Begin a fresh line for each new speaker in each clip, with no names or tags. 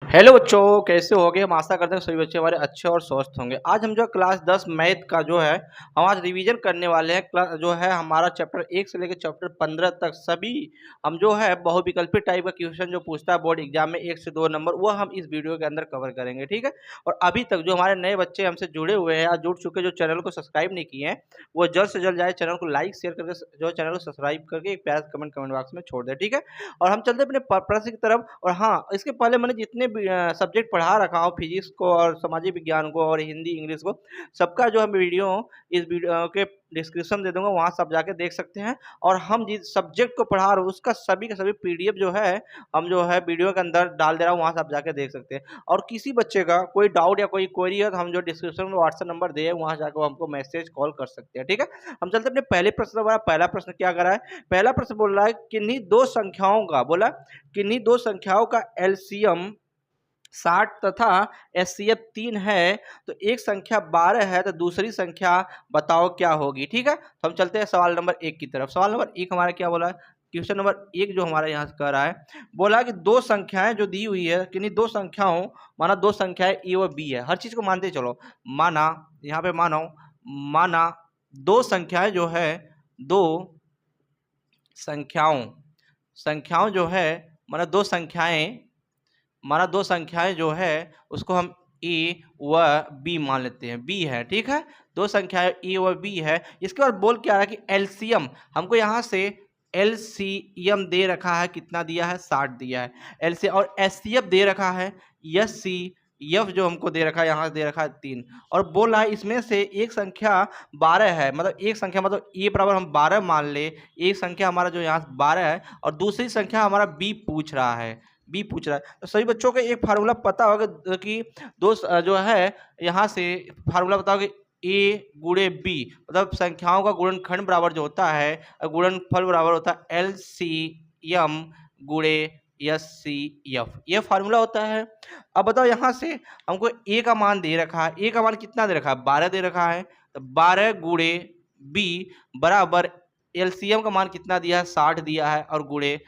Hello बच्चों, कैसे होगे। हम आशा करते हैं सभी बच्चे हमारे अच्छे और स्वस्थ होंगे। आज हम जो क्लास 10 मैथ का जो है हम आज रिवीजन करने वाले हैं। क्लास जो है हमारा चैप्टर 1 से लेकर चैप्टर 15 तक सभी हम जो है बहुविकल्पी टाइप का क्वेश्चन जो पूछता है बोर्ड एग्जाम में 1 से 2 नंबर, वो हम इस वीडियो के अंदर कवर करेंगे। ठीक है। और अभी तक जो हमारे नए बच्चे हमसे जुड़े हुए हैं या जुड़ चुके जो चैनल को सब्सक्राइब नहीं किए हैं, वो जल्द से जल्द जाए चैनल को लाइक शेयर करके जो चैनल को सब्सक्राइब करके एक प्यार कमेंट बॉक्स में छोड़ दे। ठीक है। और हम चलते हैं अपने प्रश्न की तरफ। और हाँ, इसके पहले मैंने जितने भी सब्जेक्ट पढ़ा रखा हूँ, फिजिक्स को और सामाजिक विज्ञान को और हिंदी इंग्लिश को, सबका जो है वीडियो इस वीडियो के डिस्क्रिप्शन दे दूंगा, वहाँ सब जाके देख सकते हैं। और हम जिस सब्जेक्ट को पढ़ा रहे हैं उसका सभी का सभी पीडीएफ जो है हम जो है वीडियो के अंदर डाल दे रहा हूँ, वहाँ सब जाके देख सकते हैं। और किसी बच्चे का कोई डाउट या कोई क्वेरी है तो हम जो डिस्क्रिप्शन में व्हाट्सएप नंबर दिए वहाँ जाकर हमको मैसेज कॉल कर सकते हैं। ठीक है। हम चलते अपने पहले प्रश्न। हमारा पहला प्रश्न क्या कर रहा है। पहला प्रश्न बोल रहा है किन्हीं दो संख्याओं का, बोला किन्हीं दो संख्याओं का एलसीएम 60 तथा एचसीएफ 3 है, तो एक संख्या 12 है, तो दूसरी संख्या बताओ क्या होगी। ठीक है। तो हम चलते हैं सवाल नंबर 1 की तरफ। सवाल नंबर 1 हमारा क्या बोला है। क्वेश्चन नंबर 1 जो हमारा यहाँ से कर रहा है, बोला कि दो संख्याएं जो दी हुई है, किन्हीं दो संख्याओं, माना दो संख्याएं ए और बी है। हर चीज को मानते चलो। माना यहाँ पे माना दो संख्याएं जो है, दो संख्याओं संख्याओं जो है, माना दो संख्याएं जो है उसको हम ए व बी मान लेते हैं। बी है, ठीक है। दो संख्याएं ए व बी है। इसके बाद बोल क्या रहा है कि एलसीएम, हमको यहाँ से एलसीएम दे रखा है, कितना दिया है, 60 दिया है। एलसीएम और एचसीएफ दे रखा है, एफ जो हमको दे रखा है, यहाँ दे रखा है 3। और बोल रहा है इसमें से एक संख्या 12 है, मतलब एक संख्या मतलब ए बराबर हम 12 मान ले। एक संख्या हमारा जो यहाँ 12 है और दूसरी संख्या हमारा बी पूछ रहा है। तो सभी बच्चों को एक फार्मूला पता होगा कि दो जो है यहाँ से फार्मूला बताओ कि ए गुणे बी, मतलब संख्याओं का गुणनखंड बराबर जो होता है, गुणनफल बराबर होता है एलसीएम गुणे एचसीएफ, ये फार्मूला होता है। अब बताओ यहाँ से हमको ए का मान दे रखा है। ए का मान कितना दे रखा है, 12 दे रखा है। तो 12 गुणे बी बराबर एलसीएम का मान कितना दिया है, 60 दिया है, और गुणे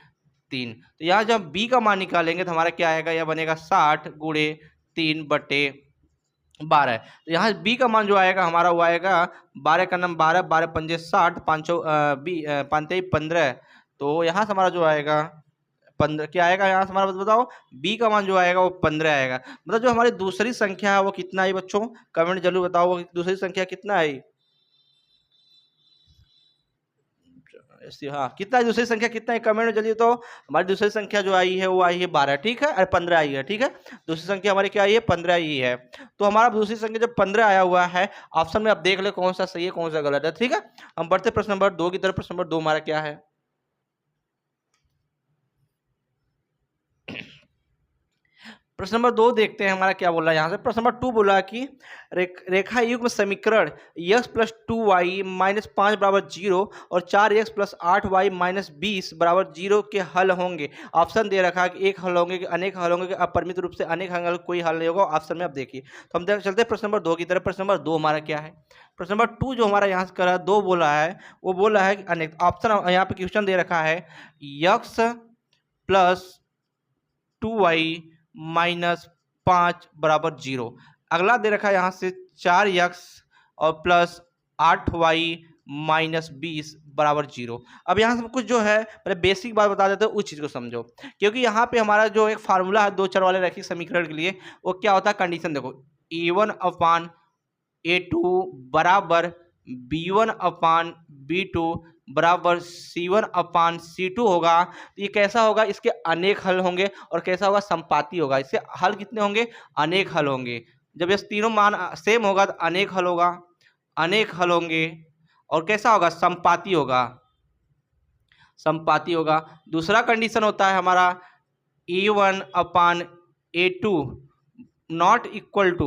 3। तो यहाँ जब b का मान निकालेंगे तो हमारा क्या आएगा, यह बनेगा 60 गुणे 3/12। तो यहाँ b का मान जो आएगा हमारा वो आएगा 12 का नाम 12, 12 पंजे 60, 5 15। तो यहाँ से हमारा जो आएगा 15 क्या आएगा, यहाँ से हमारा बताओ b का मान जो आएगा वो 15 आएगा। मतलब जो हमारी दूसरी संख्या है वो कितना है बच्चों, कमेंट जरूर बताओ वो दूसरी संख्या कितना है। हाँ, कितना है दूसरी संख्या, कितना है कमेंट में जल्दी। तो हमारी दूसरी संख्या जो आई है वो आई है 12, ठीक है, और 15 आई है। ठीक है, दूसरी संख्या हमारी क्या आई है, 15 आई है। तो हमारा दूसरी संख्या जब 15 आया हुआ है, ऑप्शन में आप देख ले कौन सा सही है कौन सा गलत है। ठीक है, हम बढ़ते प्रश्न नंबर 2 की तरफ। प्रश्न नंबर 2 हमारा क्या है। प्रश्न नंबर 2 देखते हैं हमारा क्या बोल रहा है यहाँ से। प्रश्न नंबर 2 बोला कि रेखा युग्म समीकरण x प्लस 2y माइनस 5 बराबर 0 और 4x प्लस 8y माइनस 20 बराबर 0 के हल होंगे। ऑप्शन दे रखा है कि एक हल होंगे कि अनेक हल होंगे कि अपरिमित रूप से अनेक हल, कोई हल नहीं होगा। ऑप्शन में आप देखिए। तो हम चलते हैं प्रश्न नंबर 2 की तरफ। प्रश्न नंबर 2 हमारा क्या है। प्रश्न नंबर 2 जो हमारा यहाँ से करा 2 बोला है, वो बोल रहा है कि अनेक। ऑप्शन यहाँ पे क्वेश्चन दे रखा है x प्लस 2y माइनस 5 बराबर 0। अगला दे रखा है यहाँ से 4x और प्लस 8y माइनस 20 बराबर 0। अब यहाँ से कुछ जो है पहले बेसिक बात बता देते हैं, उस चीज़ को समझो। क्योंकि यहाँ पे हमारा जो एक फार्मूला है दो चर वाले रैखिक समीकरण के लिए, वो क्या होता है, कंडीशन देखो, a1 अपान a2 बराबर b1 अपान b2 बराबर c1 अपान c2 होगा। तो ये कैसा होगा, इसके अनेक हल होंगे। और कैसा होगा, संपाती होगा। इसके हल कितने होंगे, अनेक हल होंगे। जब ये तीनों मान सेम होगा तो अनेक हल होगा, अनेक हल होंगे। और कैसा होगा, संपाती होगा, संपाती होगा। दूसरा कंडीशन होता है हमारा a1 upon a2 not equal to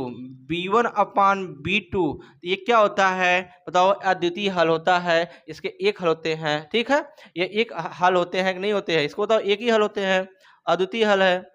b1 upon b2। ये क्या होता है बताओ, अद्वितीय हल होता है। इसके एक हल होते हैं, ठीक है, ये एक हल होते हैं कि नहीं होते हैं, इसको बताओ एक ही हल होते हैं, अद्वितीय हल है।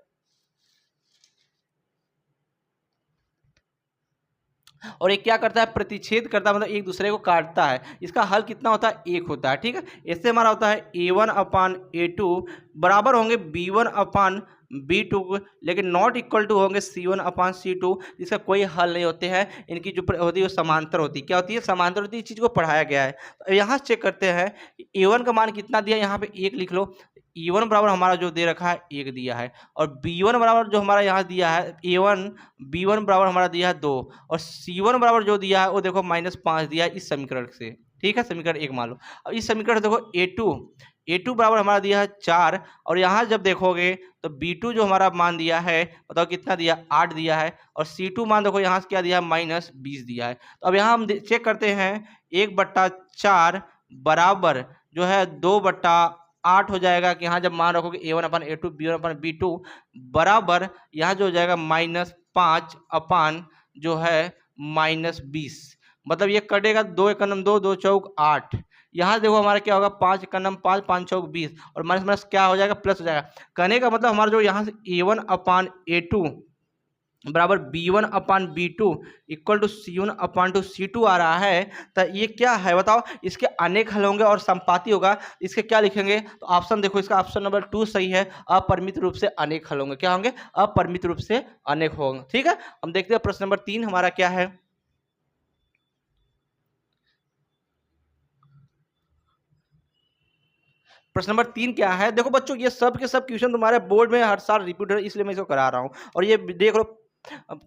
और ये क्या करता है, प्रतिच्छेद करता है, मतलब एक दूसरे को काटता है। इसका हल कितना होता है, एक होता है। ठीक है, इससे हमारा होता है a1 अपान a2 बराबर होंगे b1 अपान B2, लेकिन नॉट इक्वल टू होंगे C1/C2, जिसका कोई हल नहीं होते हैं। इनकी जो होती है वो समांतर होती है। क्या होती है? समांतर होती है। इस चीज़ को पढ़ाया गया है। तो यहाँ चेक करते हैं A1 का मान कितना दिया, यहाँ पे 1 लिख लो। E1 बराबर हमारा जो दे रखा है 1 दिया है, और B1 बराबर जो हमारा यहाँ दिया है A1, B1 बराबर हमारा दिया है 2, और C1 बराबर जो दिया है वो देखो -5 दिया है इस समीकरण से। ठीक है, समीकरण 1 मान लो। अब इस समीकरण से देखो A2 बराबर हमारा दिया है 4, और यहाँ जब देखोगे तो B2 जो हमारा मान दिया है, बताओ कितना दिया, 8 दिया है, और C2 मान देखो यहाँ से क्या दिया है, -20 दिया है। तो अब यहाँ हम चेक करते हैं 1/4 बराबर जो है 2/8 हो जाएगा, कि यहाँ जब मान रखोगे A1/A2 B1/B2 बराबर यहाँ जो हो जाएगा -5 अपान जो है -20। मतलब ये कटेगा, 2 एकम 2, 2 चौक 8। यहाँ देखो हमारा क्या होगा, 5 एकम 5, 5 चौक 20, और माइनस माइनस क्या हो जाएगा, प्लस हो जाएगा। कहने का मतलब हमारा जो यहाँ से A1/A2 बराबर B1/B2 इक्वल टू C1/C2 आ रहा है। तो ये क्या है बताओ, इसके अनेक हल होंगे और संपाती होगा। इसके क्या लिखेंगे, तो ऑप्शन देखो, इसका ऑप्शन नंबर 2 सही है। अपरिमित रूप से अनेक हल होंगे। क्या होंगे? अपरिमित रूप से अनेक होंगे। ठीक है, हम देखते हैं प्रश्न नंबर 3 हमारा क्या है। प्रश्न नंबर 3 क्या है, देखो बच्चों, ये सब के सब क्वेश्चन तुम्हारे बोर्ड में हर साल रिपीट है, इसलिए मैं इसको करा रहा हूँ। और ये देख लो,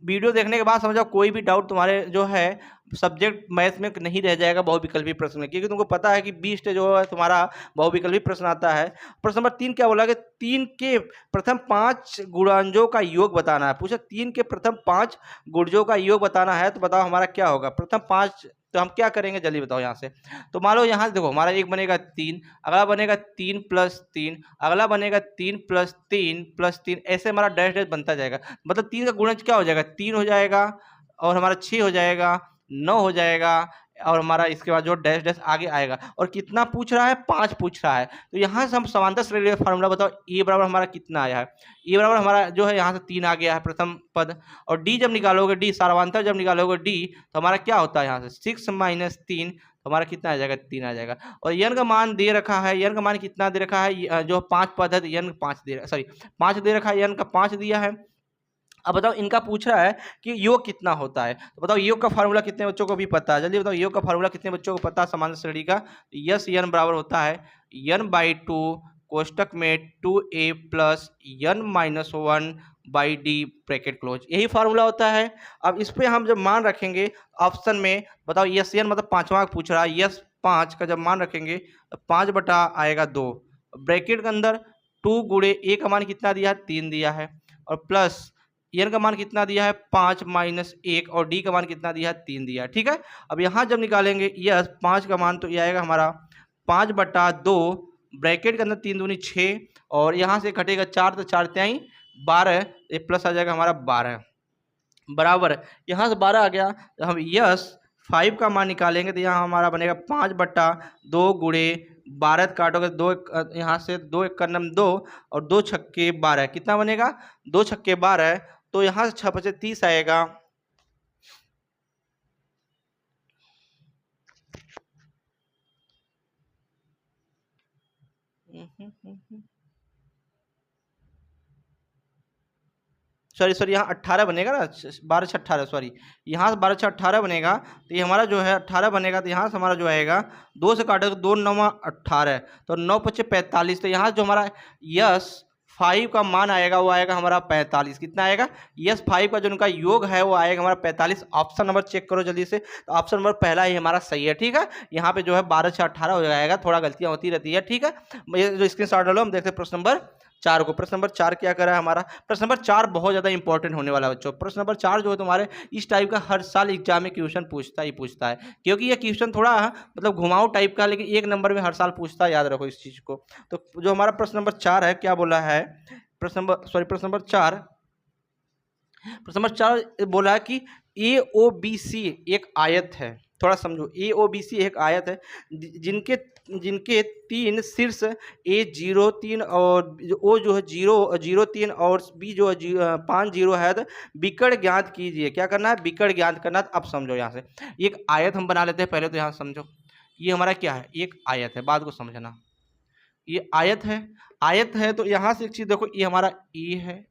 वीडियो देखने के बाद समझो कोई भी डाउट तुम्हारे जो है सब्जेक्ट मैथ में नहीं रह जाएगा बहुविकल्पी प्रश्न में, क्योंकि तुमको पता है कि 20 जो है तुम्हारा बहुविकल्पी प्रश्न आता है। प्रश्न नंबर 3 क्या बोला कि 3 के प्रथम 5 गुणांजों का योग बताना है। पूछा 3 के प्रथम 5 गुणजों का योग बताना है, तो बताओ हमारा क्या होगा प्रथम 5। तो हम क्या करेंगे, जल्दी बताओ यहाँ से। तो मान लो यहाँ से देखो, हमारा एक बनेगा 3, अगला बनेगा 3 + 3, अगला बनेगा 3 + 3 + 3, ऐसे हमारा डैश डैश बनता जाएगा। मतलब 3 का गुणज क्या हो जाएगा, 3 हो जाएगा, और हमारा 6 हो जाएगा, 9 हो जाएगा, और हमारा इसके बाद जो डैश डैश आगे आएगा। और कितना पूछ रहा है, 5 पूछ रहा है। तो यहाँ से हम समांतर श्रेणी का फार्मूला बताओ, ए बराबर हमारा कितना आया है। ए बराबर हमारा जो है यहाँ से 3 आ गया है प्रथम पद, और डी जब निकालोगे, डी सार्वधातुक जब निकालोगे डी, तो हमारा क्या होता है, यहाँ से 6 - 3, तो हमारा कितना आ जाएगा, 3 आ जाएगा। और यन का मान दे रखा है, यन का मान कितना दे रखा है, जो 5 पद है तो यन 5 दे, सॉरी 5 दे रखा है, यन का 5 दिया है। अब बताओ, इनका पूछ रहा है कि योग कितना होता है। तो बताओ योग का फार्मूला कितने बच्चों को भी पता है, जल्दी बताओ योग का फार्मूला कितने बच्चों को पता है सामान्य श्रेणी का। यस यन बराबर होता है n/2 कोष्टक में 2a + n-1/d ब्रैकेट क्लोज, यही फार्मूला होता है। अब इस पे हम जब मान रखेंगे ऑप्शन में, बताओ यस यन मतलब 5वां पूछ रहा है, यस 5 का जब मान रखेंगे तो 5 बटा आएगा 2, ब्रैकेट के अंदर 2 गुणे a का मान कितना दिया है, 3 दिया है, और प्लस एन का मान कितना दिया है, 5 - 1, और डी का मान कितना दिया है, 3 दिया है। ठीक है, अब यहाँ जब निकालेंगे यस 5 का मान, तो ये आएगा हमारा 5/2, ब्रैकेट के अंदर 3 दूनी 6, और यहाँ से घटेगा 4, तो 4 तिहाई 12, एक प्लस आ जाएगा हमारा 12 बराबर, यहाँ से 12 आ गया। तो हम यस 5 का मान निकालेंगे, तो यहाँ हमारा बनेगा 5/2 गुणे 12 काटोगे, 2 यहाँ से 2 × 2, और 2 छक्के 12, कितना बनेगा, 2 छक्के 12, तो यहाँ से 6 × 30 आएगा। सॉरी यहाँ 18 बनेगा ना, 12 × 18, सॉरी यहाँ से 12 × 18 बनेगा। तो ये हमारा जो है 18 बनेगा, तो यहाँ से हमारा जो आएगा 2 से काटेगा, 2 × 9 = 18, तो 9 × 5 = 45। तो यहाँ जो हमारा यस 5 का मान आएगा वो आएगा हमारा 45। कितना आएगा, यस 5 का जो उनका योग है वो आएगा हमारा 45। ऑप्शन नंबर चेक करो जल्दी से, तो ऑप्शन नंबर पहला ही हमारा सही है। ठीक है, यहाँ पे जो है 12 × 18 हो जाएगा, थोड़ा गलतियाँ होती रहती है। ठीक है, ये जो स्क्रीनशॉट डालो, हम देखते हैं प्रश्न नंबर 4 को। प्रश्न नंबर 4 क्या करा है हमारा, प्रश्न नंबर 4 बहुत ज़्यादा इंपॉर्टेंट होने वाला है बच्चों। प्रश्न नंबर 4 जो है तुम्हारे इस टाइप का हर साल एग्जाम में क्वेश्चन पूछता ही पूछता है, क्योंकि ये क्वेश्चन थोड़ा मतलब घुमाऊ टाइप का, लेकिन 1 नंबर में हर साल पूछता है, याद रखो इस चीज़ को। तो जो हमारा प्रश्न नंबर 4 है, क्या बोला है, प्रश्न नंबर 4 बोला कि AOBC एक आयत है। थोड़ा समझो, AOBC एक आयत है जिनके जिनके 3 शीर्ष A03 और O जो है 003 और B जो है 50 है। तो विकर्ण ज्ञात कीजिए। क्या करना है, विकर्ण ज्ञात करना है। अब समझो, यहाँ से एक आयत हम बना लेते हैं पहले। तो यहाँ समझो, ये हमारा क्या है, एक आयत है, बात को समझना। ये आयत है, आयत है तो यहाँ से एक चीज़ देखो, ये हमारा ए है,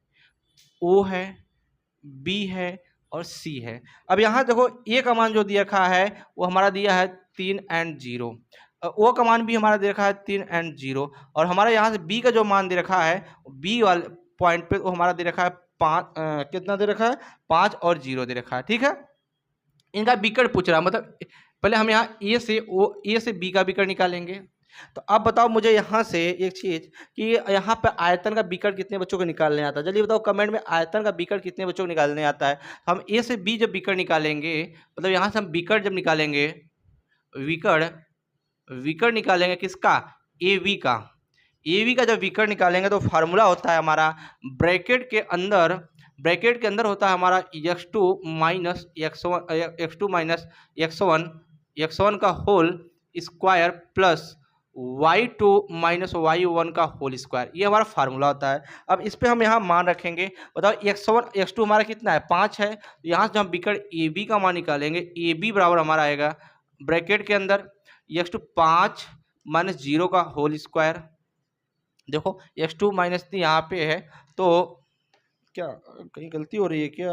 ओ है, बी है और सी है। अब यहाँ देखो ए का मान जो दिया रखा है वो हमारा दिया है 3 एंड 0, ओ का मान भी हमारा दे रखा है 3 एंड 0, और हमारा यहाँ से बी का जो मान दे रखा है बी वाले पॉइंट पे वो हमारा दे रखा है 5, कितना दे रखा है 5 और 0 दे रखा है। ठीक है, इनका विकर्ण पूछ रहा है, मतलब पहले हम यहाँ ए से बी का विकर्ण निकालेंगे। तो अब बताओ मुझे यहाँ से एक चीज कि यहाँ पे आयतन का विकर्ण कितने बच्चों को निकालने आता है, जल्दी बताओ कमेंट में, आयतन का विकर्ण कितने बच्चों को निकालने आता है। तो हम ए से बी जब विकर्ण निकालेंगे, मतलब यहाँ से हम विकर्ण जब निकालेंगे, विकर्ण निकालेंगे किसका, ए वी का। ए वी का जब विकर्ण निकालेंगे तो फार्मूला होता है हमारा ब्रैकेट के अंदर होता है हमारा x2 माइनस x1 का whole square plus y2 minus y1 का होल स्क्वायर, ये हमारा फार्मूला होता है। अब इस पे हम यहाँ मान रखेंगे, बताओ x1 x2 हमारा कितना है 5 है, तो यहाँ से हम विकर्ण ए बी का मान निकालेंगे, ए बी बराबर हमारा आएगा ब्रैकेट के अंदर x2 5 माइनस 0 का होल स्क्वायर। देखो x2 माइनस यहाँ पे है, तो क्या कहीं गलती हो रही है क्या,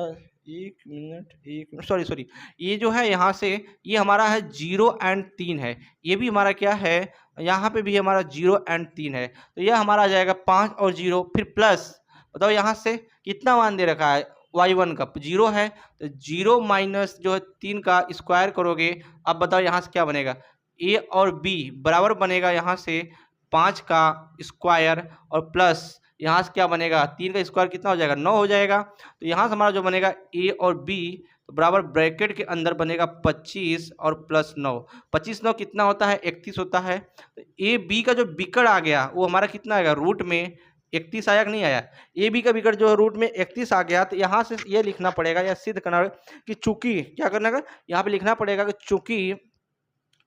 एक मिनट सॉरी, ये जो है यहाँ से ये हमारा है 0 एंड 3 है, ये भी हमारा क्या है, यहाँ पे भी हमारा 0 एंड 3 है, तो यह हमारा आ जाएगा 5 और 0 फिर प्लस, बताओ यहाँ से कितना मान दे रखा है y1 का 0 है, तो 0 माइनस जो है 3 का स्क्वायर करोगे, अब बताओ यहाँ से क्या बनेगा, a और b बराबर बनेगा यहाँ से 5 का स्क्वायर और प्लस यहाँ से क्या बनेगा 3 का स्क्वायर कितना हो जाएगा 9 हो जाएगा। तो यहाँ से हमारा जो बनेगा ए और बी तो बराबर ब्रैकेट के अंदर बनेगा 25 और प्लस 9, 25 9 कितना होता है 31 होता है। तो ए बी का जो विकर्ण आ गया वो हमारा कितना आएगा रूट में 31 आया कि नहीं आया, ए बी का विकर्ण जो रूट में 31 आ गया। तो यहाँ से ये लिखना पड़ेगा या सिद्ध करना कि चूंकि क्या करना है, यहाँ पे लिखना पड़ेगा कि चूंकि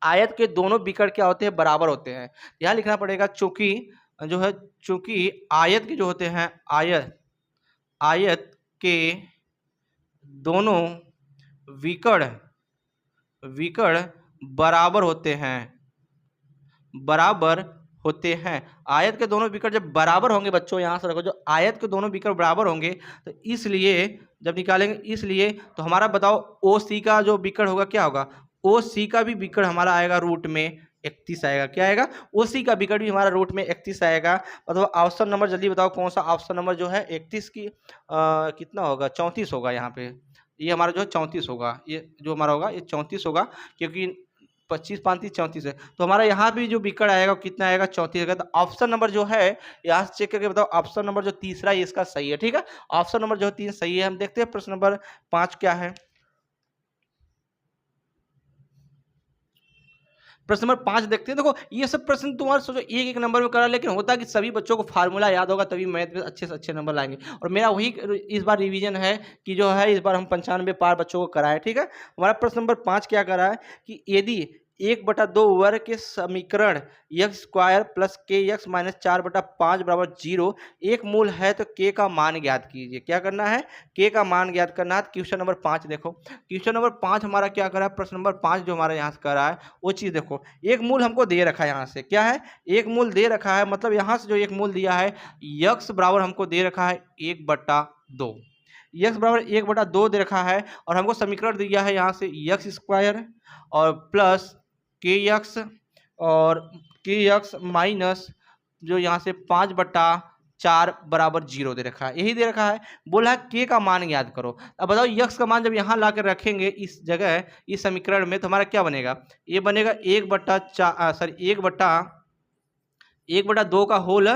आयत के दोनों विकर्ण क्या होते हैं बराबर होते हैं। यहाँ लिखना पड़ेगा चूंकि जो है, चूंकि आयत के जो होते हैं आयत के दोनों विकर्ण बराबर होते हैं, आयत के दोनों विकर्ण जब बराबर होंगे, बच्चों यहाँ से रखो, जो आयत के दोनों विकर्ण बराबर होंगे तो इसलिए जब निकालेंगे, इसलिए तो हमारा बताओ ओ सी का जो विकर्ण होगा क्या होगा, ओ सी का भी विकर्ण हमारा आएगा रूट में 31 आएगा, क्या आएगा ओ सी का विकर्ण भी हमारा रूट में 31 आएगा। मतलब ऑप्शन नंबर जल्दी बताओ कौन सा ऑप्शन नंबर जो है 31 की कितना होगा 34 होगा, यहाँ पे ये हमारा जो है 34 होगा, ये जो हमारा होगा ये 34 होगा, क्योंकि 25 5 34 है, तो हमारा यहाँ भी जो विकर्ण आएगा कितना आएगा 34 आएगा। तो ऑप्शन नंबर जो है यहाँ से चेक करके बताओ, ऑप्शन नंबर जो तीसरा है इसका सही है। ठीक है, ऑप्शन नंबर जो 3 सही है। हम देखते हैं प्रश्न नंबर 5 क्या है। प्रश्न नंबर 5 देखते हैं। देखो ये सब प्रश्न तुम्हारे सोचो एक एक नंबर में करा, लेकिन होता कि सभी बच्चों को फार्मूला याद होगा तभी मैथ में अच्छे से अच्छे नंबर लाएंगे। और मेरा वही इस बार रिवीजन है कि जो है इस बार हम 95 पार बच्चों को कराए। ठीक है, हमारा प्रश्न नंबर 5 क्या करा है कि यदि 1/2 वर्ग के समीकरण एक्स स्क्वायर प्लस के एक्स माइनस 4/5 बराबर 0 एक मूल है तो के का मान ज्ञात कीजिए। क्या करना है, के का मान ज्ञात करना है। क्वेश्चन नंबर 5 देखो, क्वेश्चन नंबर 5 हमारा क्या करा है, प्रश्न नंबर 5 जो हमारा यहाँ से करा है वो चीज़ देखो, एक मूल हमको दे रखा है, यहाँ से क्या है एक मूल दे रखा है, मतलब यहाँ से जो एक मूल दिया है यक्स बराबर हमको दे रखा है 1/2, यक्स बराबर 1/2 दे रखा है, और हमको समीकरण दिया है यहाँ से यक्स स्क्वायर और प्लस के एक्स और के एक्स माइनस जो यहाँ से 5/4 बराबर 0 दे रखा है, यही दे रखा है। बोला है के का मान याद करो। अब बताओ यक्स का मान जब यहाँ ला कर रखेंगे इस जगह इस समीकरण में तो हमारा क्या बनेगा, ये बनेगा 1/2 का होल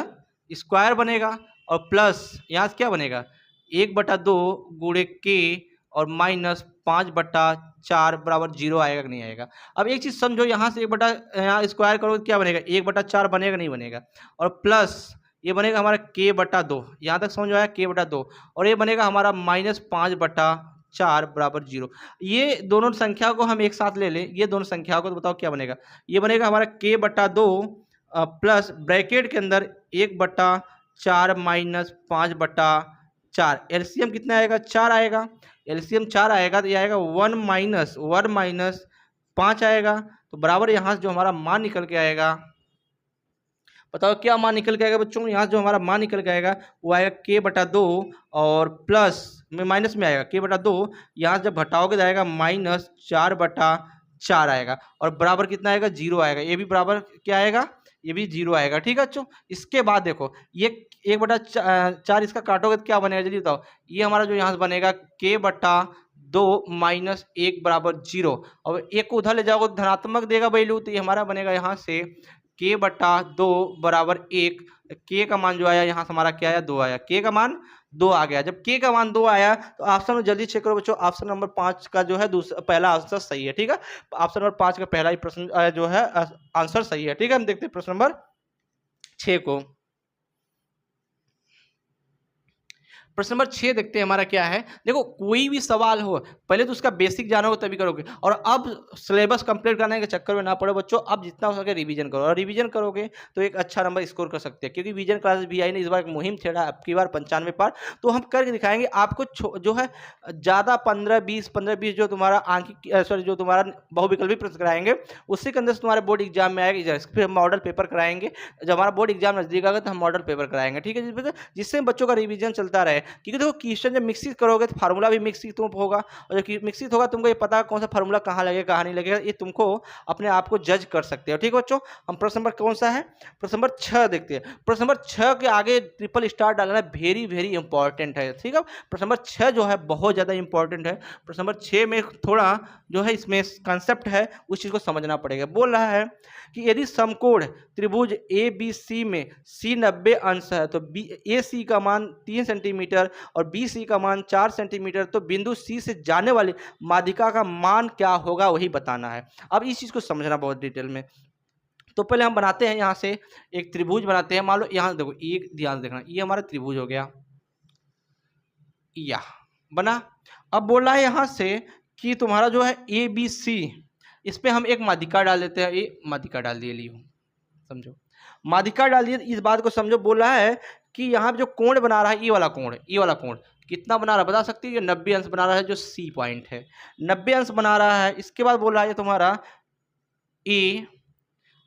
स्क्वायर बनेगा, और प्लस यहाँ से क्या बनेगा 1/2 गुणे के और माइनस 5/4 बराबर 0 आएगा कि नहीं आएगा। अब एक चीज़ समझो, यहाँ से यहाँ स्क्वायर करो क्या बनेगा 1/4 बनेगा नहीं बनेगा, और प्लस ये बनेगा हमारा k/2, यहाँ तक समझ आया k/2, और ये बनेगा हमारा -5/4 बराबर 0। ये दोनों संख्या को हम एक साथ ले लें, ये दोनों संख्याओं को तो बताओ क्या बनेगा, ये बनेगा हमारा k/2 प्लस ब्रैकेट के अंदर 1/4 माइनस 5/4, एलसीएम कितना आएगा 4 आएगा, एलसीएम 4 आएगा तो ये आएगा 1 माइनस 5 आएगा, तो बराबर यहाँ से जो हमारा मान निकल के आएगा बताओ क्या मान निकल के आएगा बच्चों, यहाँ जो हमारा मान निकल के आएगा वो आएगा k/2 और प्लस में माइनस में आएगा k/2, यहाँ जब घटाओगे जाएगा -4/4 आएगा और बराबर कितना आएगा 0 आएगा, ये भी बराबर क्या आएगा, ये भी 0 आएगा। ठीक है बच्चों, इसके बाद देखो ये 1/4 इसका काटोगे तो क्या बनेगा जल्दी बताओ, ये हमारा जो यहाँ से बनेगा k/2 माइनस 1 बराबर 0 और एक को उधर ले जाओगे तो धनात्मक देगा वैल्यू, तो ये हमारा बनेगा यहाँ से k/2 बराबर 1। k का मान जो आया यहाँ से हमारा क्या आया 2 आया, k का मान 2 आ गया। जब k का मान 2 आया तो ऑप्शन में जल्दी चेक करो बच्चों, ऑप्शन नंबर 5 का जो है पहला आंसर सही है। ठीक है, ऑप्शन नंबर 5 का पहला ही प्रश्न जो है आंसर सही है। ठीक है, हम देखते हैं प्रश्न नंबर 6 को। प्रश्न नंबर 6 देखते हैं हमारा क्या है। देखो कोई भी सवाल हो पहले तो उसका बेसिक जानोगे तभी करोगे, और अब सिलेबस कंप्लीट करने के चक्कर में ना पड़ो बच्चों, अब जितना हो सके रिवीजन करो, और रिवीजन करोगे तो एक अच्छा नंबर स्कोर कर सकते हैं, क्योंकि विजन क्लासेस भी आई ने इस बार एक मुहिम छेड़ा, अब की बार 95 पार, तो हम करके दिखाएंगे आपको जो है ज़्यादा 15-20 जो तुम्हारा आंखिक सॉरी जो तुम्हारा बहुविकल्पी प्रश्न कराएंगे उसी के अंदर से तुम्हारे बोर्ड एग्जाम में आएगा, फिर हम मॉडल पेपर कराएंगे। जब हमारा बोर्ड एग्जाम नजदीक आएगा तो हम मॉडल पेपर कराएंगे। ठीक है, जिससे बच्चों का रिवीजन चलता रहे, क्योंकि देखो क्वेश्चन जब मिक्सिंग करोगे तो फार्मूला भी मिक्सिंग तुम होगा, और जब मिक्सिंग होगा तुमको ये पता कौन सा फार्मूला कहाँ लगेगा कहाँ नहीं लगेगा, ये तुमको अपने आप को जज कर सकते हो। ठीक है बच्चों, हम प्रश्न नंबर कौन सा है, प्रश्न नंबर 6 देखते हैं। प्रश्न नंबर 6 के आगे ट्रिपल स्टार डालना वेरी वेरी इंपॉर्टेंट है। ठीक है, प्रश्न नंबर 6 जो है बहुत ज़्यादा इंपॉर्टेंट है। प्रश्न नंबर 6 में थोड़ा जो है इसमें कंसेप्ट है उस चीज़ को समझना पड़ेगा। बोल रहा है कि यदि समकोण त्रिभुज ए बी सी में सी 90 अंश है तो ए सी का मान 3 सेंटीमीटर और बी सी का मान 4 सेंटीमीटर, तो बिंदु सी से जाने वाली माध्यिका का मान क्या होगा वही बताना है। अब इस चीज़ को समझना बहुत डिटेल में, तो पहले हम बनाते हैं यहाँ से एक त्रिभुज बनाते हैं। मान लो यहाँ देखो, एक ध्यान देखना, ये हमारा त्रिभुज हो गया, या बना। अब बोल रहा है यहाँ से कि तुम्हारा जो है ए बी सी, इस पर हम एक माध्यिका डाल देते हैं, ये माध्यिका डाल दिए, लियो समझो माध्यिका डाल दिए। इस बात को समझो, बोल रहा है कि यहाँ पे जो कोण बना रहा है ये वाला कोण कितना बना रहा है बता सकती है, ये 90 अंश बना रहा है, जो सी पॉइंट है 90 अंश बना रहा है। इसके बाद बोल रहा है तुम्हारा ए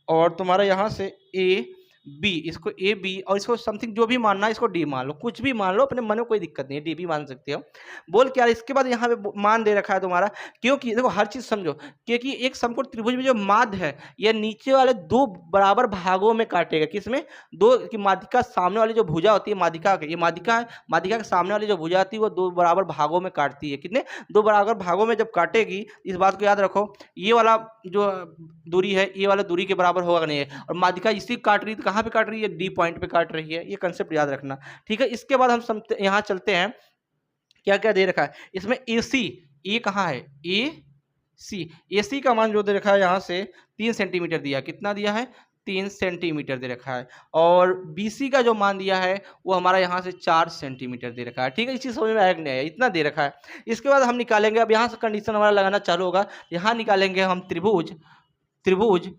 और तुम्हारा यहाँ से ए बी, इसको ए बी और इसको समथिंग जो भी मानना है इसको डी मान लो, कुछ भी मान लो, अपने मन में कोई दिक्कत नहीं है, डी भी मान सकते हो। बोल क्या, इसके बाद यहाँ पे मान दे रखा है तुम्हारा, क्योंकि देखो हर चीज समझो, क्योंकि एक समकोण त्रिभुज में जो माध्य है यह नीचे वाले 2 बराबर भागों में काटेगा। किसमें, 2 की माध्यिका सामने वाली जो भुजा होती है माध्यिका की, ये माध्यिका है, माध्यिका के सामने वाली जो भुजा होती है वो 2 बराबर भागों में काटती है। कितने, 2 बराबर भागों में जब काटेगी, इस बात को याद रखो, ये वाला जो दूरी है ये वाला दूरी के बराबर होगा नहीं है, और माध्यिका इसी काट रही है, तो कहाँ पे काट रही है, डी पॉइंट पे काट रही है, ये कंसेप्ट याद रखना। ठीक है, इसके बाद हम यहाँ चलते हैं, क्या क्या दे रखा है इसमें, ए सी, ए कहाँ है, ए सी का मान जो दे रखा है यहाँ से 3 सेंटीमीटर दिया, कितना दिया है 3 सेंटीमीटर दे रखा है, और BC का जो मान दिया है वो हमारा यहाँ से 4 सेंटीमीटर दे रखा है। ठीक है, इस चीज़ समझ में आया कि नहीं आया, इतना दे रखा है। इसके बाद हम निकालेंगे, अब यहाँ से कंडीशन हमारा लगाना चालू होगा, यहाँ निकालेंगे हम त्रिभुज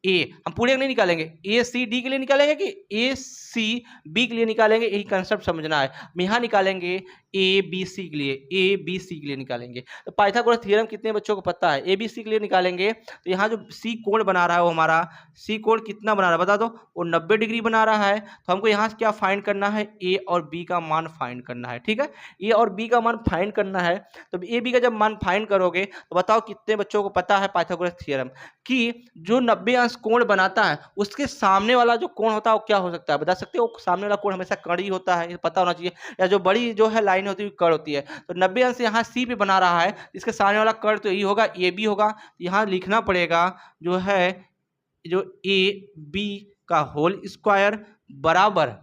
ए, हम पूरे नहीं निकालेंगे, ए सी डी के लिए निकालेंगे कि ए सी बी के लिए निकालेंगे, यही कंसेप्ट समझना है। हम यहाँ निकालेंगे ए बी सी के लिए, ए बी सी के लिए निकालेंगे। तो पाइथागोरस थ्योरम कितने बच्चों को पता है, ए बी सी के लिए निकालेंगे तो यहाँ जो सी कोण बना रहा है वो हमारा सी कोण कितना बना रहा है बता दो, वो 90 डिग्री बना रहा है। तो हमको यहाँ से क्या फाइंड करना है, ए और बी का मान फाइंड करना है। ठीक है, ए और बी का मान फाइंड करना है, तो ए बी का जब मान फाइंड करोगे तो बताओ कितने बच्चों को पता है पाइथागोरस थ्योरम कि जो 90 अंश कोण बनाता है उसके सामने वाला जो कोण होता है वो क्या हो सकता है बता सकते हो, सामने वाला कोण हमेशा कड़ी होता है, ये पता होना चाहिए, या जो बड़ी जो है लाइन होती है कड़ होती है। तो 90 अंश यहाँ सी पे बना रहा है, इसके सामने वाला कड़ तो यही होगा, ए बी होगा। यहाँ लिखना पड़ेगा जो है जो ए बी का होल स्क्वायर बराबर,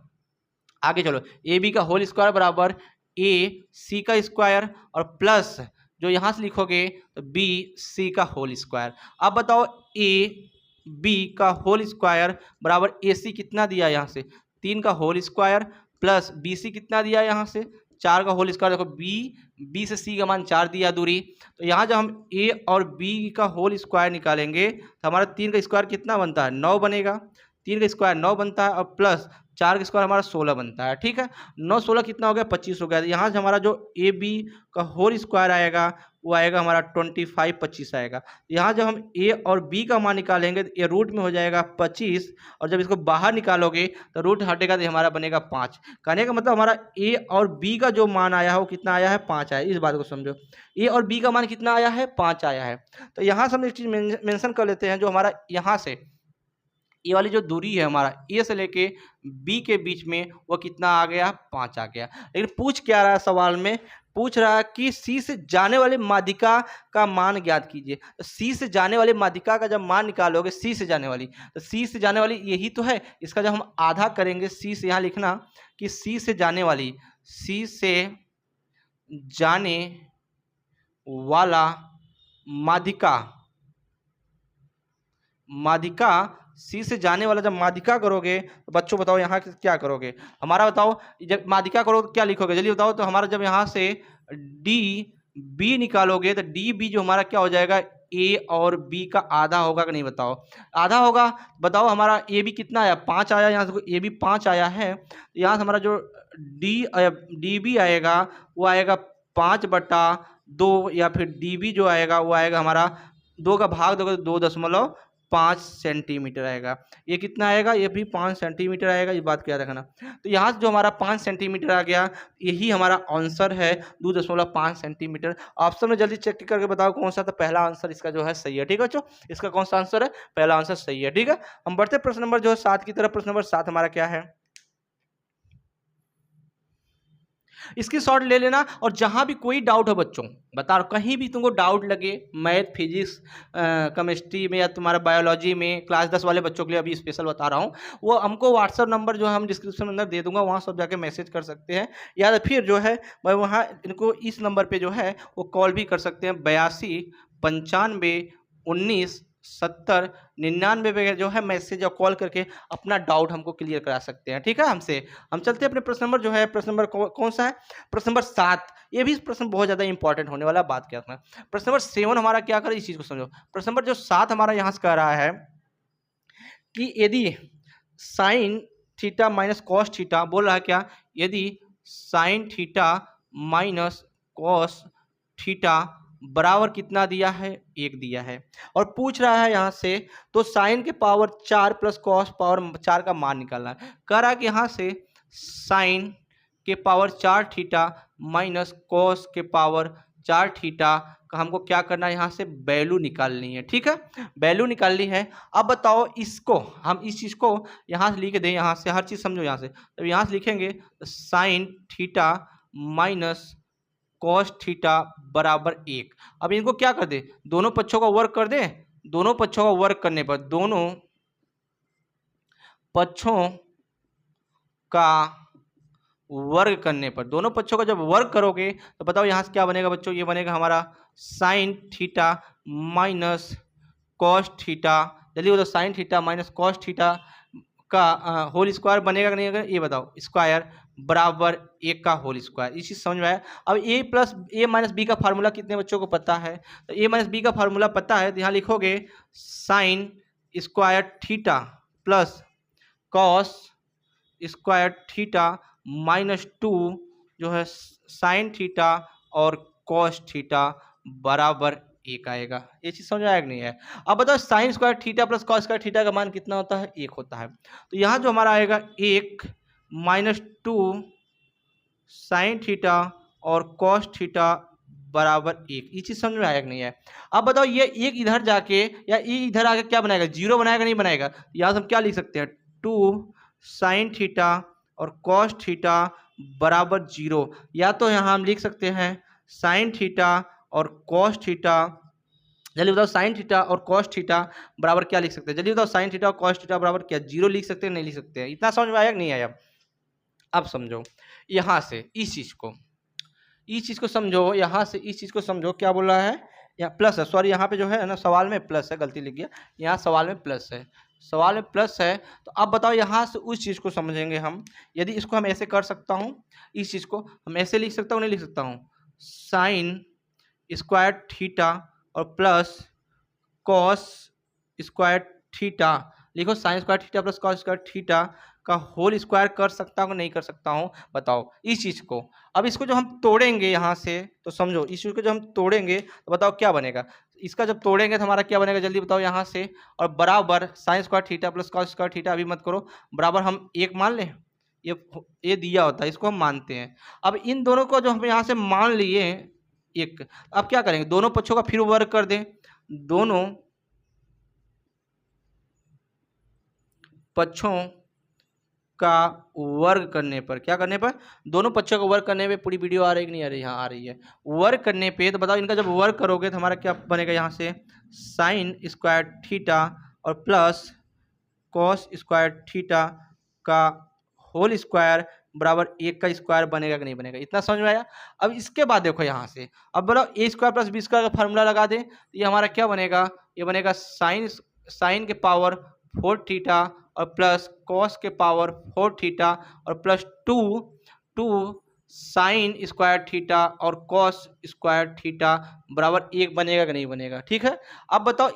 आगे चलो, ए बी का होल स्क्वायर बराबर ए सी का स्क्वायर और प्लस जो यहाँ से लिखोगे तो बी सी का होल स्क्वायर। अब बताओ ए बी का होल स्क्वायर बराबर ए सी कितना दिया यहाँ से 3 का whole square plus B C कितना दिया यहाँ से 4 का होल स्क्वायर। देखो बी से सी का मान 4 दिया दूरी, तो यहाँ जब हम ए और बी का होल स्क्वायर निकालेंगे तो हमारा 3 का स्क्वायर कितना बनता है 9 बनेगा, 3 का स्क्वायर 9 बनता है और प्लस 4 का स्क्वायर हमारा 16 बनता है। ठीक है, 9 16 कितना हो गया, 25 हो गया। यहाँ से हमारा जो ए बी का होल स्क्वायर आएगा वो आएगा हमारा 25 25 आएगा। यहाँ जब हम ए और बी का मान निकालेंगे तो ये रूट में हो जाएगा 25, और जब इसको बाहर निकालोगे तो रूट हटेगा तो हमारा बनेगा 5। कहने का मतलब हमारा ए और बी का जो मान आया है वो कितना आया है, 5 आया है। इस बात को समझो, ए और बी का मान कितना आया है, 5 आया है। तो यहाँ से हम एक चीज़ मेंशन कर लेते हैं, जो हमारा यहाँ से ये वाली जो दूरी है हमारा ए से लेके बी के बीच में वो कितना आ गया, 5 आ गया। लेकिन पूछ क्या रहा है सवाल में, पूछ रहा है कि सी से जाने वाले माध्यिका का मान ज्ञात कीजिए। तो सी से जाने वाली माध्यिका का जब मान निकालोगे, सी से जाने वाली, तो सी से जाने वाली यही तो है। इसका जब हम आधा करेंगे, सी से यहाँ लिखना कि सी से जाने वाली, सी से जाने वाला माध्यिका, माध्यिका सी से जाने वाला जब माध्यिका करोगे तो बच्चों बताओ यहाँ क्या करोगे, हमारा बताओ जब माध्यिका करोगे तो क्या लिखोगे, जल्दी बताओ। तो हमारा जब यहाँ से डी बी निकालोगे तो डी बी जो हमारा क्या हो जाएगा, ए और बी का आधा होगा कि नहीं, बताओ आधा होगा। बताओ हमारा ए बी कितना आया, 5 आया। यहाँ से ए बी 5 आया है, तो यहाँ से हमारा जो डी बी आएगा वो आएगा 5/2, या फिर डी बी जो आएगा वो आएगा हमारा 2 का भाग दोगे तो 2.5 सेंटीमीटर आएगा। ये कितना आएगा, ये भी 5 सेंटीमीटर आएगा, ये बात क्या रखना। तो यहाँ से जो हमारा 5 सेंटीमीटर आ गया, यही हमारा आंसर है 2.5 सेंटीमीटर। ऑप्शन में जल्दी चेक करके बताओ कौन सा, तो पहला आंसर इसका जो है सही है। ठीक है बच्चों, इसका कौन सा आंसर है, पहला आंसर सही है। ठीक है, हम बढ़ते प्रश्न नंबर जो है 7 की तरफ। प्रश्न नंबर 7 हमारा क्या है, इसकी शॉर्ट ले लेना, और जहां भी कोई डाउट हो बच्चों बता रहा, कहीं भी तुमको डाउट लगे मैथ फिजिक्स केमिस्ट्री में या तुम्हारा बायोलॉजी में, क्लास 10 वाले बच्चों के लिए अभी स्पेशल बता रहा हूँ, वो हमको व्हाट्सअप नंबर जो है हम डिस्क्रिप्शन में अंदर दे दूंगा, वहाँ सब जाके मैसेज कर सकते हैं, या फिर जो है मैं वहाँ इनको इस नंबर पर जो है वो कॉल भी कर सकते हैं, 82 95 19 70 99 पे जो है मैसेज या कॉल करके अपना डाउट हमको क्लियर करा सकते हैं। ठीक है, हमसे हम चलते हैं अपने प्रश्न नंबर जो है, प्रश्न नंबर कौन सा है, प्रश्न नंबर 7। ये भी प्रश्न बहुत ज़्यादा इंपॉर्टेंट होने वाला, बात क्या है। प्रश्न नंबर 7 हमारा क्या करे, इस चीज़ को समझो। प्रश्न नंबर जो 7 हमारा यहाँ से कह रहा है कि यदि sine theta minus cos theta, बोल रहा है क्या, यदि sine theta minus cos theta बराबर कितना दिया है, 1 दिया है, और पूछ रहा है यहाँ से तो साइन के पावर 4 प्लस कॉस पावर 4 का मान निकालना है। कह रहा है कि यहाँ से साइन के पावर 4 थीटा माइनस कॉस के पावर 4 थीटा का हमको क्या करना है, यहाँ से वैल्यू निकालनी है। ठीक है, वैल्यू निकालनी है। अब बताओ इसको हम इस चीज़ को यहाँ से लिख दें, यहाँ से हर चीज़ समझो। यहाँ से जब यहाँ से लिखेंगे तो sine theta minus cos theta बराबर 1। अब इनको क्या कर दे, दोनों पक्षों का वर्ग कर दे। दोनों पक्षों का वर्ग करने पर, दोनों पक्षों का वर्ग करने पर, दोनों पक्षों का जब वर्ग करोगे तो बताओ यहाँ से क्या बनेगा बच्चों, ये बनेगा हमारा sine theta minus cos theta. जल्दी बताओ, sine theta minus cos theta का होल स्क्वायर बनेगा कि नहीं, अगर ये बताओ, स्क्वायर बराबर 1 का होल स्क्वायर। इस चीज़ समझ में आया। अब ए प्लस ए माइनस बी का फार्मूला कितने बच्चों को पता है, तो ए माइनस बी का फार्मूला पता है, तो यहाँ लिखोगे sine square theta plus cos square theta -2 जो है साइन थीटा और कॉस थीटा बराबर 1 आएगा। ये चीज़ समझ आया कि नहीं है। अब बताओ sine square theta plus cos square theta का मान कितना होता है, 1 होता है। तो यहाँ जो हमारा आएगा 1 -2 साइन थीटा और कॉस थीटा बराबर 1। ये चीज़ समझ में आया कि नहीं है। अब बताओ ये एक इधर जाके या ये इधर आके क्या बनाएगा, 0 बनाएगा नहीं बनाएगा। यहाँ से हम क्या लिख सकते हैं, 2 साइन थीटा और कॉस थीटा बराबर 0, या तो यहाँ हम लिख सकते हैं साइन थीटा और कॉस थीटा। जल्दी बताओ, साइन थीटा और कॉस थीटा बराबर क्या लिख सकते हैं, जल्दी बताओ, साइन थीटा और कॉस थीटा बराबर क्या 0 लिख सकते हैं, नहीं लिख सकते हैं। इतना समझ में आया कि नहीं आया। अब समझो यहाँ से इस चीज़ को समझो, यहाँ से इस चीज़ को समझो, क्या बोल रहा है, यहाँ प्लस है, सॉरी यहाँ पे जो है ना सवाल में प्लस है, गलती लिख गया, यहाँ सवाल में प्लस है, सवाल में प्लस है। तो अब बताओ यहाँ से उस चीज़ को समझेंगे हम। यदि इसको हम ऐसे कर सकता हूँ, इस चीज़ को हम ऐसे लिख सकता हूँ, नहीं लिख सकता हूँ, साइन स्क्वायर थीटा और प्लस कॉस स्क्वायर थीटा। लिखो sine square theta plus cos square theta का होल स्क्वायर कर सकता हूँ नहीं कर सकता हूँ, बताओ इस चीज़ को। अब इसको जो हम तोड़ेंगे यहाँ से, तो समझो इस चीज़ को जो हम तोड़ेंगे तो बताओ क्या बनेगा। इसका जब तोड़ेंगे तो हमारा क्या बनेगा, जल्दी बताओ यहाँ से। और बराबर sine square theta plus cos square theta, अभी मत करो, बराबर हम एक मान लें, ये दिया होता है, इसको हम मानते हैं। अब इन दोनों को जो हम यहाँ से मान लिए एक, अब क्या करेंगे, दोनों पक्षों का फिर वर्ग कर दें। दोनों पक्षों का वर्ग करने पर, क्या करने पर, दोनों पक्षों का वर्ग करने पे, पूरी वीडियो आ रही कि नहीं आ रही, यहाँ आ रही है, वर्ग करने पे, तो बताओ इनका जब वर्ग करोगे तो हमारा क्या बनेगा, यहाँ से साइन स्क्वायर थीटा और प्लस कॉस स्क्वायर थीटा का होल स्क्वायर बराबर एक का स्क्वायर बनेगा कि नहीं बनेगा। इतना समझ में आया। अब इसके बाद देखो यहाँ से, अब बोलो ए स्क्वायर प्लस बी स्क्वायर का फार्मूला लगा दें, तो ये हमारा क्या बनेगा, ये बनेगा साइन के पावर 4 थीटा और प्लस कॉस के पावर 4 थीटा और plus two sine square theta और कॉस स्क्वायर थीटा बराबर एक बनेगा कि नहीं बनेगा। ठीक है, अब बताओ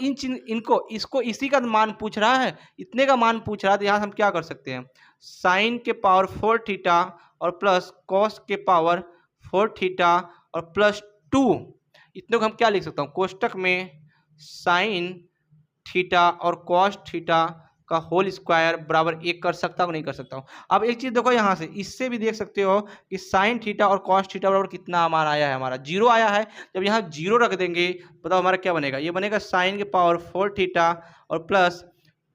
इसको इसी का मान पूछ रहा है, इतने का मान पूछ रहा है, तो यहाँ हम क्या कर सकते हैं, साइन के पावर 4 थीटा और प्लस कॉस के पावर 4 थीटा और प्लस 2, इतने को हम क्या लिख सकता हूँ, कोष्टक में साइन थीटा और कॉस थीटा का होल स्क्वायर बराबर एक कर सकता हूँ नहीं कर सकता हूँ। अब एक चीज देखो यहाँ से, इससे भी देख सकते हो कि साइन थीटा और कॉस थीटा बराबर कितना मान आया है, हमारा 0 आया है। जब यहाँ 0 रख देंगे बताओ हमारा क्या बनेगा, ये बनेगा साइन के पावर 4 थीटा और प्लस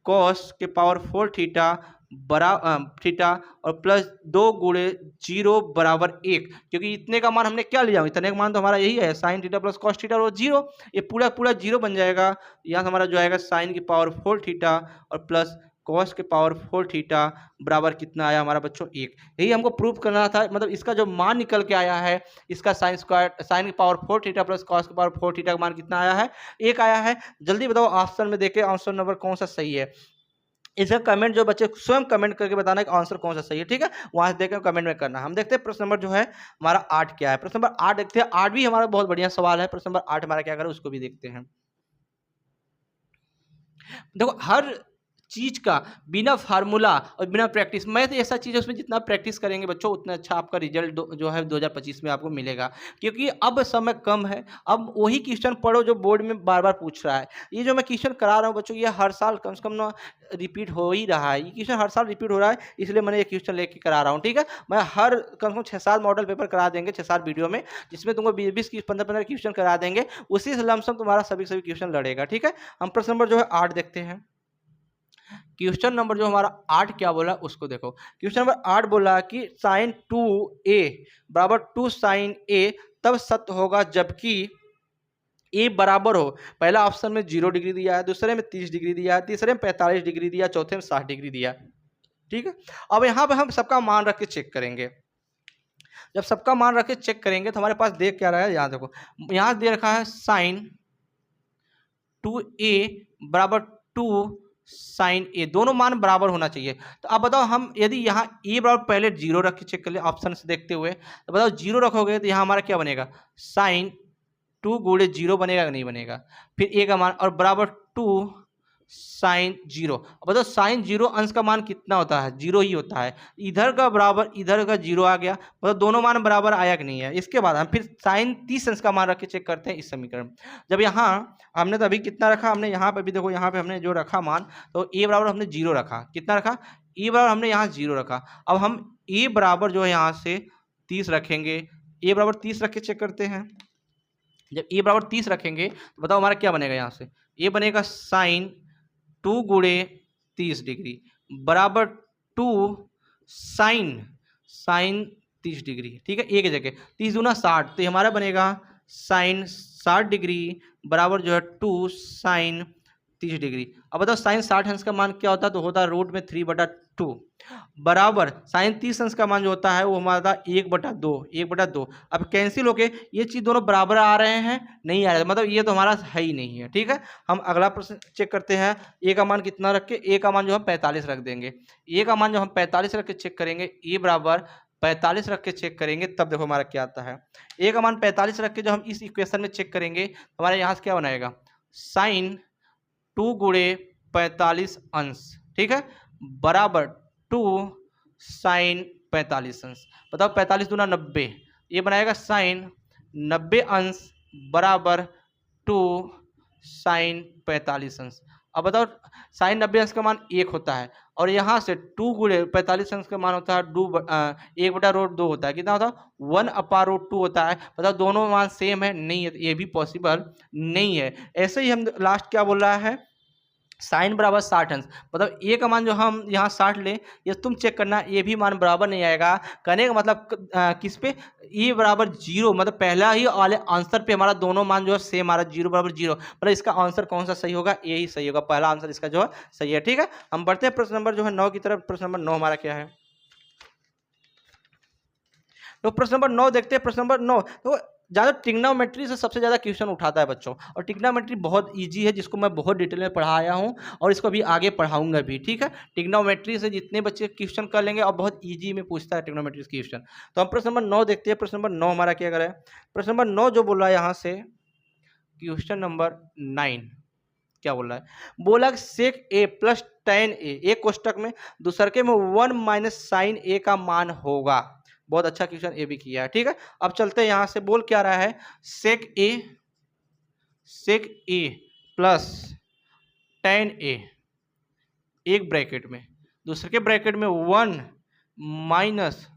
कॉस के पावर 4 थीटा थीटा और प्लस 2 गुणे 0 बराबर 1, क्योंकि इतने का मान हमने क्या लिया, इतने का मान तो हमारा यही है, sine theta plus cos theta और 0, ये पूरा पूरा 0 बन जाएगा। यहाँ से हमारा जो आएगा साइन की पावर 4 थीटा और प्लस कॉस के पावर 4 थीटा बराबर कितना आया हमारा बच्चों 1। यही हमको प्रूव करना था, मतलब इसका जो मान निकल के आया है, इसका साइन की पावर 4 थीटा प्लस कॉस की पावर 4 थीटा का मान कितना आया है, 1 आया है। जल्दी बताओ ऑप्शन में देखे आंसर नंबर कौन सा सही है। इसका कमेंट जो बच्चे स्वयं कमेंट करके बताना है कि आंसर कौन सा सही है। ठीक है, वहां से देखकर कमेंट में करना। हम देखते हैं प्रश्न नंबर जो है हमारा 8 क्या है। प्रश्न नंबर 8 देखते हैं, 8 भी हमारा बहुत बढ़िया सवाल है। प्रश्न नंबर 8 हमारा क्या करें उसको भी देखते हैं। देखो हर चीज का बिना फार्मूला और बिना प्रैक्टिस, मैथ ऐसा चीज है उसमें जितना प्रैक्टिस करेंगे बच्चों उतना अच्छा आपका रिजल्ट जो है 2025 में आपको मिलेगा, क्योंकि अब समय कम है। अब वही क्वेश्चन पढ़ो जो बोर्ड में बार बार पूछ रहा है। ये जो मैं क्वेश्चन करा रहा हूँ बच्चों, ये हर साल कम से कम ना रिपीट हो ही रहा है, ये क्वेश्चन हर साल रिपीट हो रहा है, इसलिए मैंने ये क्वेश्चन लेके करा रहा हूँ। ठीक है, मैं हर कम से कम 6-7 मॉडल पेपर करा देंगे 6-7 वीडियो में, जिसमें तुमको 20 15 क्वेश्चन करा देंगे, उसी से लमसम तुम्हारा सभी क्वेश्चन लड़ेगा। ठीक है, हम प्रश्न नंबर जो है 8 देखते हैं। क्वेश्चन नंबर जो हमारा 8 क्या बोला उसको देखो। क्वेश्चन नंबर 8 बोला कि साइन 2a बराबर 2 साइन a तब सत्य होगा जबकि a बराबर हो, पहला ऑप्शन में 0 डिग्री दिया है, दूसरे में 30 डिग्री दिया है, तीसरे में 45 डिग्री दिया, चौथे में 60 डिग्री दिया। ठीक है, अब यहाँ पे हम सबका मान रख के चेक करेंगे। जब सबका मान रख के चेक करेंगे तो हमारे पास देख क्या रहा है, यहाँ देखो, यहाँ दे रखा है साइन 2a बराबर 2 साइन ए, दोनों मान बराबर होना चाहिए। तो अब बताओ हम यदि यहाँ ए बराबर पहले 0 रख के चेक कर ले ऑप्शन से देखते हुए, तो बताओ 0 रखोगे तो यहाँ हमारा क्या बनेगा, साइन 2 गुणे 0 बनेगा कि नहीं बनेगा, फिर ए का मान और बराबर 2 साइन 0। अब बताओ साइन 0 अंश का मान कितना होता है, 0 ही होता है, इधर का बराबर इधर का 0 आ गया, मतलब दोनों मान बराबर आया कि नहीं है। इसके बाद हम फिर साइन 30 अंश का मान रख के चेक करते हैं इस समीकरण। जब यहाँ हमने तो अभी कितना रखा, हमने यहाँ पे भी देखो, यहाँ पे हमने जो रखा मान, तो ए बराबर हमने 0 रखा, कितना रखा, ए बराबर हमने यहाँ 0 रखा। अब हम ए बराबर जो है यहाँ से 30 रखेंगे, ए बराबर 30 रख के चेक करते हैं। जब ए बराबर 30 रखेंगे तो बताओ हमारा क्या बनेगा, यहाँ से ए बनेगा साइन 2 गुणे 30 डिग्री बराबर 2 साइन 30 डिग्री। ठीक है, एक जगह 30 दूना 60, तो हमारा बनेगा साइन 60 डिग्री बराबर जो है 2 साइन 30 डिग्री। अब बताओ साइन 60 अंश का मान क्या होता है, तो होता है रूट में 3/2 बराबर साइन 30 अंश का मान जो होता है वो हमारा 1/2। अब कैंसिल होके ये चीज दोनों बराबर आ रहे हैं, नहीं आ रहे, मतलब ये तो हमारा है ही नहीं है। ठीक है, हम अगला प्रश्न चेक करते हैं। ए का मान कितना रख के, ए का मान जो हम 45 रख देंगे, ए का मान जो हम 45 रख के चेक करेंगे, ए बराबर 45 रख के चेक करेंगे, तब देखो हमारा क्या आता है। ए का मान 45 रख के जो हम इस इक्वेशन में चेक करेंगे हमारे यहाँ से क्या बनाएगा, साइन 2 गुणे 45 अंश, ठीक है, बराबर टू साइन 45 अंश। बताओ 45 दूना 90, ये बनाएगा साइन 90 अंश बराबर टू साइन 45 अंश। अब बताओ साइन 90 अंश का मान 1 होता है और यहाँ से 2 गुणे 45 अंश का मान होता है 1/√2 होता है। कितना होता है 1/√2 होता है। बताओ दोनों मान सेम है? नहीं है, तो ये भी पॉसिबल नहीं है। ऐसे ही हम लास्ट क्या बोल रहा है, साइन बराबर 60 अंश। मतलब ए का मान जो हम यहाँ 60 ले, ये तुम चेक करना, ये भी मान बराबर नहीं आएगा। करने का मतलब किस पे, ए बराबर 0, मतलब पहला ही वाले आंसर पे हमारा दोनों मान जो है सेम आ रहा है, 0 बराबर 0। मतलब इसका आंसर कौन सा सही होगा, ए ही सही होगा, पहला आंसर इसका जो है सही है। ठीक है, हम बढ़ते हैं प्रश्न नंबर जो है 9 की तरफ। प्रश्न नंबर 9 हमारा क्या है, तो प्रश्न नंबर 9 देखते हैं। प्रश्न नंबर 9 तो ज़्यादा ट्रिग्नोमेट्री से सबसे ज़्यादा क्वेश्चन उठाता है बच्चों, और ट्रिग्नोमेट्री बहुत इजी है, जिसको मैं बहुत डिटेल में पढ़ाया हूँ और इसको अभी आगे पढ़ाऊंगा भी। ठीक है, ट्रिग्नोमेट्री से जितने बच्चे क्वेश्चन कर लेंगे और बहुत इजी में पूछता है ट्रिग्नोमेट्री से क्वेश्चन। तो हम प्रश्न नंबर 9 देखते हैं। प्रश्न नंबर 9 हमारा क्या करें, प्रश्न नंबर 9 जो बोल रहा है यहाँ से, क्वेश्चन नंबर 9 क्या बोल रहा है, बोला सेक ए प्लस टेन ए, एक कोष्टक में दूसरके में 1 माइनस साइन ए का मान होगा। बहुत अच्छा क्वेश्चन ए भी किया है। ठीक है, अब चलते हैं यहां से, बोल क्या रहा है, सेक ए प्लस टेन ए, एक ब्रैकेट में, दूसरे के ब्रैकेट में 1 माइनस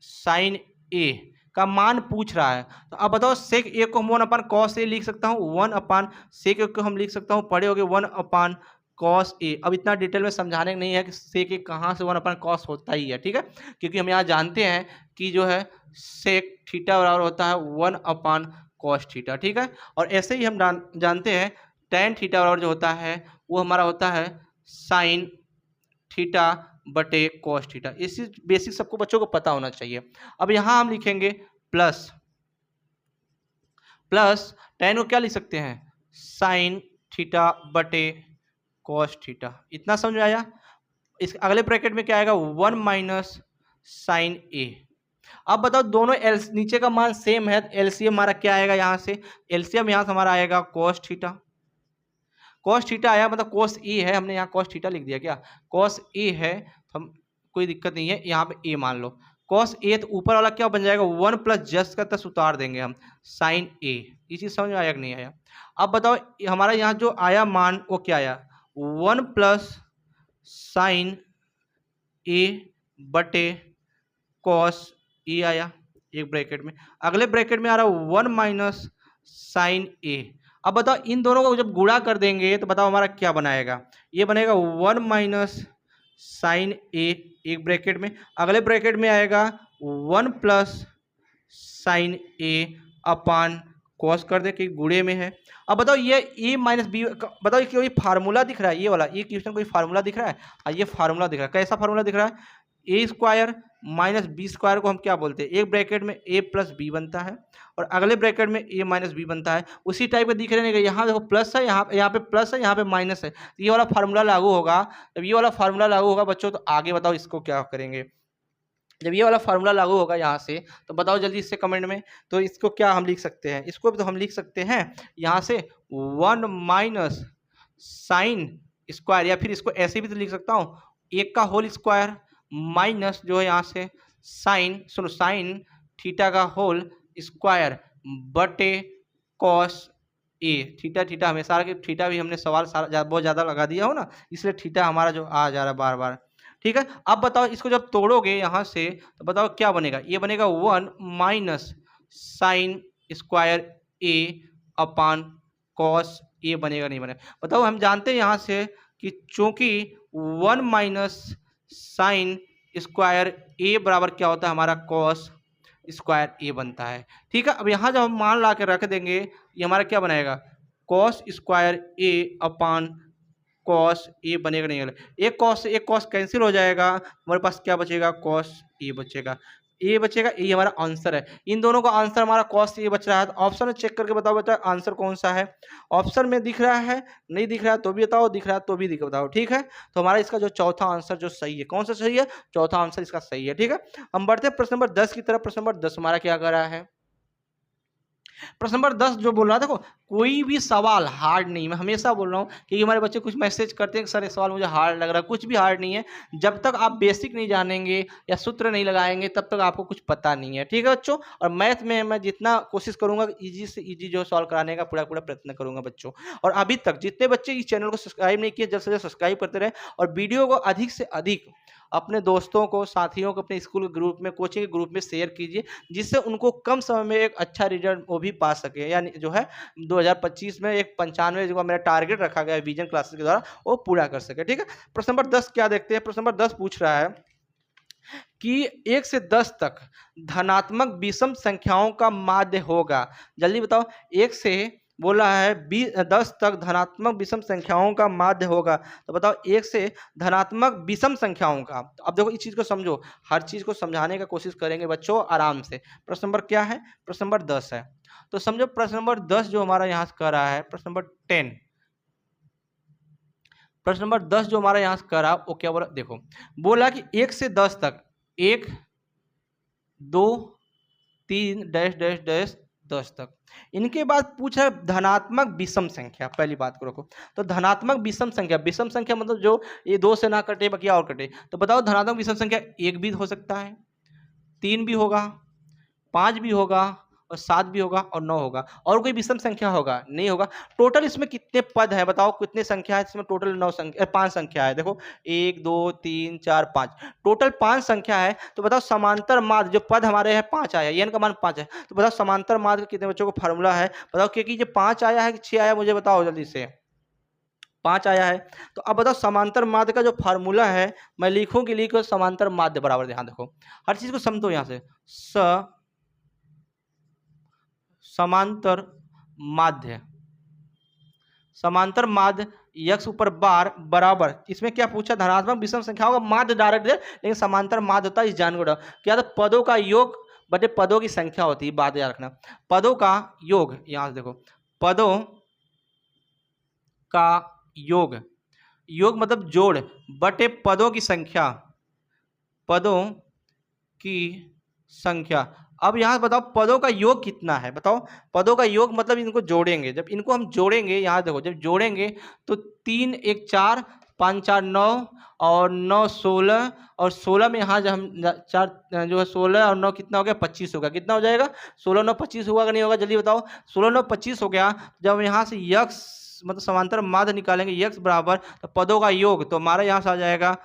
साइन ए का मान पूछ रहा है। तो अब बताओ सेक ए को हम 1 कॉस ए लिख सकता हूँ, 1 सेक ए को हम लिख सकता हूँ, पढ़े होगे 1 कॉस ए। अब इतना डिटेल में समझाने नहीं है कि सेक ए कहाँ से 1 कॉस होता ही है। ठीक है, क्योंकि हम यहाँ जानते हैं कि जो है सेक थीटा बराबर होता है 1 कॉस थीटा। ठीक है, और ऐसे ही हम जानते हैं टेन थीटा बराबर जो होता है वो हमारा होता है साइन थीटा बटे कॉस थीटा। इसी बेसिक सबको बच्चों को पता होना चाहिए। अब यहाँ हम लिखेंगे प्लस टेन को क्या लिख सकते हैं, साइन थीटा बटे कॉस थीटा। इतना समझ में आया। इस अगले ब्रैकेट में क्या आएगा, 1 माइनस साइन ए। अब बताओ दोनों नीचे का मान सेम है, एलसीएम हमारा क्या आएगा, यहाँ से एलसीएम यहाँ से हमारा आएगा कॉस थीटा। कॉस थीटा आया, मतलब कॉस ए है, हमने यहाँ कॉस थीटा लिख दिया, क्या कॉस ए है, तो हम कोई दिक्कत नहीं है, यहाँ पे ए मान लो कॉस ए, तो ऊपर वाला क्या बन जाएगा 1 प्लस जस्ट का तस उतार देंगे हम साइन ए। ये चीज समझ में आया कि नहीं आया। अब बताओ हमारा यहाँ जो आया मान वो क्या आया, 1 प्लस साइन ए बटे कॉस ए आया एक ब्रैकेट में। अगले ब्रैकेट में आ रहा है 1 माइनस साइन ए। अब बताओ इन दोनों को जब गुणा कर देंगे तो बताओ हमारा क्या बनाएगा, ये बनेगा 1 माइनस साइन ए एक ब्रैकेट में, अगले ब्रैकेट में आएगा 1 प्लस साइन ए अपान कॉस कर दे कि गुणे में है। अब बताओ ये ए माइनस बी, बताओ ये कोई फार्मूला दिख रहा है, ये वाला ये क्वेश्चन कोई फार्मूला दिख रहा है, ये फार्मूला दिख रहा है, कैसा फार्मूला दिख रहा है, ए स्क्वायर माइनस बी स्क्वायर को हम क्या बोलते हैं, एक ब्रैकेट में ए प्लस बी बनता है और अगले ब्रैकेट में ए माइनस बी बनता है। उसी टाइप का दिख रहे हैं, यहाँ देखो प्लस है, यहाँ पे प्लस है, यहाँ पे माइनस है, तो ये वाला फार्मूला लागू होगा। जब ये वाला फार्मूला लागू होगा बच्चों तो आगे बताओ इसको क्या करेंगे, जब ये वाला फार्मूला लागू होगा यहाँ से तो बताओ जल्दी इससे कमेंट में, तो इसको क्या हम लिख सकते हैं, इसको तो हम लिख सकते हैं यहाँ से 1 माइनस साइन स्क्वायर, या फिर इसको ऐसे भी तो लिख सकता हूँ 1 का होल स्क्वायर माइनस जो है यहाँ से साइन थीटा का होल स्क्वायर बटे कॉस ए। थीटा हमेशा थीटा भी हमने सवाल बहुत ज़्यादा लगा दिया हो ना, इसलिए थीटा हमारा जो आ जा रहा है बार बार। ठीक है, अब बताओ इसको जब तोड़ोगे यहाँ से तो बताओ क्या बनेगा, ये बनेगा 1 minus sine square A upon cos A, बनेगा नहीं बनेगा। बताओ हम जानते हैं यहाँ से कि चूंकि 1 माइनस साइन स्क्वायर ए बराबर क्या होता है हमारा कॉस स्क्वायर ए बनता है। ठीक है, अब यहाँ जब हम मान ला के रख देंगे ये हमारा क्या बनाएगा, cos square A upon cos A बनेगा नहीं बनेगा। एक कॉस कैंसिल हो जाएगा, हमारे पास क्या बचेगा, कॉस ए बचेगा, ये हमारा आंसर है। इन दोनों का आंसर हमारा कॉस ए बच रहा है। तो ऑप्शन में चेक करके बताओ बच्चा आंसर कौन सा है, ऑप्शन में दिख रहा है, नहीं दिख रहा है तो भी बताओ, दिख रहा है तो भी बताओ। ठीक है, तो हमारा इसका जो चौथा आंसर जो सही है, कौन सा सही है, चौथा आंसर इसका सही है। ठीक है, हम बढ़ते हैं प्रश्न नंबर 10 की तरफ। प्रश्न नंबर 10 हमारा क्या कर रहा है, प्रश्न नंबर 10 जो बोल रहा है, देखो कोई भी सवाल हार्ड नहीं, मैं हमेशा बोल रहा हूँ, क्योंकि हमारे बच्चे कुछ मैसेज करते हैं कि सर ये सवाल मुझे हार्ड लग रहा है। कुछ भी हार्ड नहीं है, जब तक आप बेसिक नहीं जानेंगे या सूत्र नहीं लगाएंगे तब तक आपको कुछ पता नहीं है। ठीक है बच्चों, और मैथ में मैं जितना कोशिश करूंगा ईजी से ईजी जो सॉल्व कराने का पूरा पूरा प्रयत्न करूंगा बच्चों। और अभी तक जितने बच्चे इस चैनल को सब्सक्राइब नहीं किए, जल्द से जल्द सब्सक्राइब करते रहे और वीडियो को अधिक से अधिक अपने दोस्तों को, साथियों को, अपने स्कूल के ग्रुप में, कोचिंग के ग्रुप में शेयर कीजिए, जिससे उनको कम समय में एक अच्छा रिजल्ट वो भी पा सके। यानी जो है 2025 में एक 95 जो मेरा टारगेट रखा गया है विजन क्लासेस के द्वारा, वो पूरा कर सके। ठीक है, प्रश्न नंबर 10 क्या देखते हैं। प्रश्न नंबर 10 पूछ रहा है कि 1 से 10 तक धनात्मक विषम संख्याओं का माध्य होगा। जल्दी बताओ, 1 से बोला है 10 तक धनात्मक विषम संख्याओं का माध्य होगा, तो बताओ 1 से धनात्मक विषम संख्याओं का। तो अब देखो इस चीज को समझो, हर चीज को समझाने का कोशिश करेंगे बच्चों आराम से। प्रश्न नंबर क्या है, प्रश्न नंबर 10 है। तो समझो प्रश्न नंबर 10 जो हमारा यहाँ से कर रहा है, प्रश्न नंबर 10, प्रश्न नंबर 10 जो हमारा यहाँ से कर रहा, वो क्या बोला, देखो बोला कि 1 से 10 तक, 1 2 3 डैश डैश डैश 10 तक। इनके बाद पूछा धनात्मक विषम संख्या। पहली बात को रखो, तो धनात्मक विषम संख्या, विषम संख्या मतलब जो ये 2 से ना कटे बाकी और कटे। तो बताओ धनात्मक विषम संख्या 1 भी हो सकता है, 3 भी होगा, 5 भी होगा और 7 भी होगा और 9 होगा। और कोई विषम संख्या होगा नहीं होगा। टोटल इसमें कितने पद है बताओ, कितने संख्या है इसमें, टोटल 9 संख्या 5 संख्या है। देखो 1 2 3 4 5, टोटल 5 संख्या है। तो बताओ समांतर माध्य जो पद हमारे है 5 आया, n का मान 5 है। तो बताओ समांतर माध्य कितने बच्चों को फार्मूला है बताओ, क्योंकि जो 5 आया है कि 6 आया, मुझे बताओ जल्दी से। 5 आया है। तो अब बताओ समांतर माध्य का जो फार्मूला है मैं लिखूं कि लिखो, समांतर माध्य बराबर, ध्यान देखो हर चीज को समझो यहाँ से, समांतर माध्य, समांतर माध्य यक्स ऊपर बार बराबर, इसमें क्या पूछा, धनात्मक विषम संख्याओं का माध्य डायरेक्ट दे, लेकिन समांतर माध्य होता है इस जान को क्या था, पदों का योग बटे पदों की संख्या होती है। बात याद रखना, पदों का योग, यहां से देखो पदों का योग, योग मतलब जोड़, बटे पदों की संख्या, पदों की संख्या। अब यहां बताओ पदों का योग कितना है, बताओ पदों का योग मतलब इनको जोड़ेंगे, जब इनको हम जोड़ेंगे, यहां देखो जब जोड़ेंगे तो 3 1 4 5 4 9 और 9 16 और 16 में यहाँ जब हम 4 जो है 16 और 9 कितना हो गया, 25 होगा। कितना हो जाएगा, 16 9 25 होगा कि नहीं होगा, जल्दी बताओ। 16 9 25 हो गया। जब यहाँ से यक्स मतलब समांतर माध्य निकालेंगे, यक्स बराबर तो पदों का योग, तो हमारा यहाँ से आ जाएगा,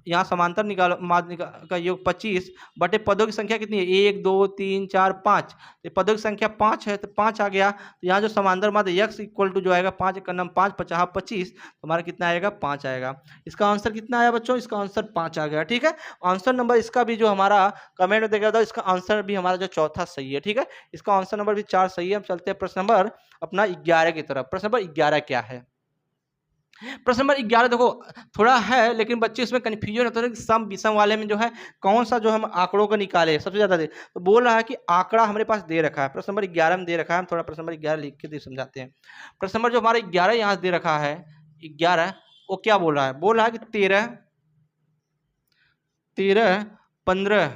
यहाँ समांतर निकालो माध्य का योग 25 बटे पदों की संख्या कितनी है, 1 2 3 4 5, तो पदों की संख्या 5 है तो 5 आ गया। तो यहाँ जो समांतर माध्य यक्स इक्वल टू जो आएगा 5 एक नम 5 50 25, तो हमारा कितना आएगा, 5 आएगा। इसका आंसर कितना आया बच्चों, इसका आंसर 5 आ गया। ठीक है, आंसर नंबर इसका भी जो हमारा कमेंट में देखा था, इसका आंसर भी हमारा जो चौथा सही है। ठीक है, इसका आंसर नंबर भी 4 सही है। हम चलते हैं प्रश्न नंबर अपना 11 की तरफ। प्रश्न नंबर 11 क्या है, प्रश्न नंबर 11 देखो थोड़ा है, लेकिन बच्चे इसमें कंफ्यूजन होता है कि सम विषम वाले में जो है कौन सा जो हम आंकड़ों को निकाले सबसे ज्यादा दे, तो बोल रहा है कि आंकड़ा हमारे पास दे रखा है, प्रश्न नंबर 11 में दे रखा है। हम थोड़ा प्रश्न नंबर 11 लिख के समझाते हैं। प्रश्न नंबर जो हमारा 11 यहाँ दे रखा है, 11 वो क्या बोल रहा है, बोल रहा है कि 13 15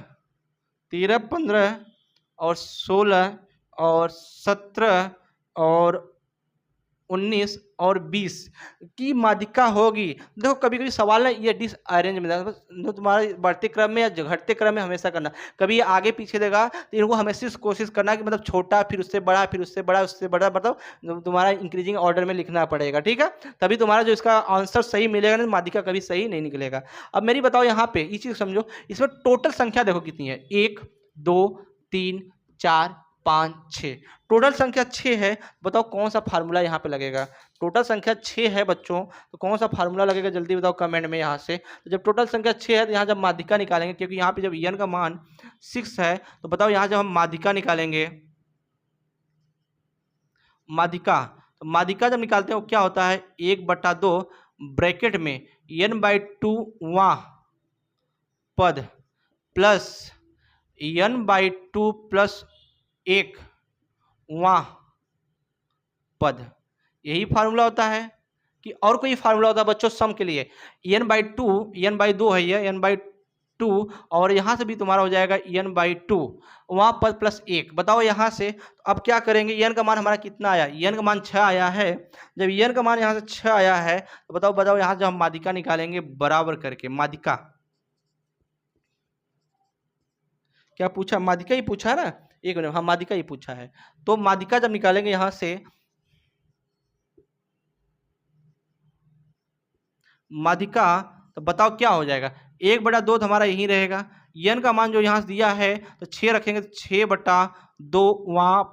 और 16 और 17 और 19 और 20 की माध्यिका होगी। देखो कभी कभी सवाल ना ये डिस अरेंज में जो तुम्हारे बढ़ते क्रम में या घटते क्रम में हमेशा करना, कभी ये आगे पीछे देगा तो इनको हमेशा कोशिश करना कि मतलब छोटा फिर उससे बड़ा फिर उससे बड़ा उससे बड़ा, मतलब तुम्हारा इंक्रीजिंग ऑर्डर में लिखना पड़ेगा। ठीक है, तभी तुम्हारा जो इसका आंसर सही मिलेगा ना, माध्यिका कभी सही नहीं निकलेगा। अब मेरी बताओ यहाँ पे ये चीज समझो, इसमें टोटल संख्या देखो कितनी है, 1 2 3 4 5 6, टोटल संख्या 6 है। बताओ कौन सा फार्मूला यहाँ पे लगेगा, टोटल संख्या 6 है बच्चों, तो कौन सा फार्मूला लगेगा जल्दी बताओ कमेंट में यहाँ से। तो जब टोटल संख्या 6 है तो यहाँ जब माध्यिका निकालेंगे, क्योंकि यहाँ पे जब n का मान 6 है, तो बताओ यहाँ जब हम माध्यिका निकालेंगे, माध्यिका, तो माध्यिका जब निकालते हैं वो क्या होता है, 1/2 ब्रैकेट में n/2 वां पद प्लस n/2 प्लस 1 वां पद, यही फार्मूला होता है कि और कोई फार्मूला होता है बच्चों सम के लिए। n/2 है, ये n/2 2 और यहाँ से भी तुम्हारा हो जाएगा n/2 वहाँ पद प्लस 1। बताओ यहाँ से तो अब क्या करेंगे, n का मान हमारा कितना आया, n का मान 6 आया है। जब n का मान यहाँ से 6 आया है तो बताओ यहाँ से हम माध्यिका निकालेंगे बराबर करके। माध्यिका क्या पूछा, माध्यिका ही पूछा है ना, एक मिनट, हाँ माध्यिका ही पूछा है। तो माध्यिका जब निकालेंगे यहाँ से माध्यिका तो बताओ क्या हो जाएगा, 1/2 तो हमारा यही रहेगा। n का मान जो यहाँ से दिया है तो 6 रखेंगे तो 6/2 वहाँ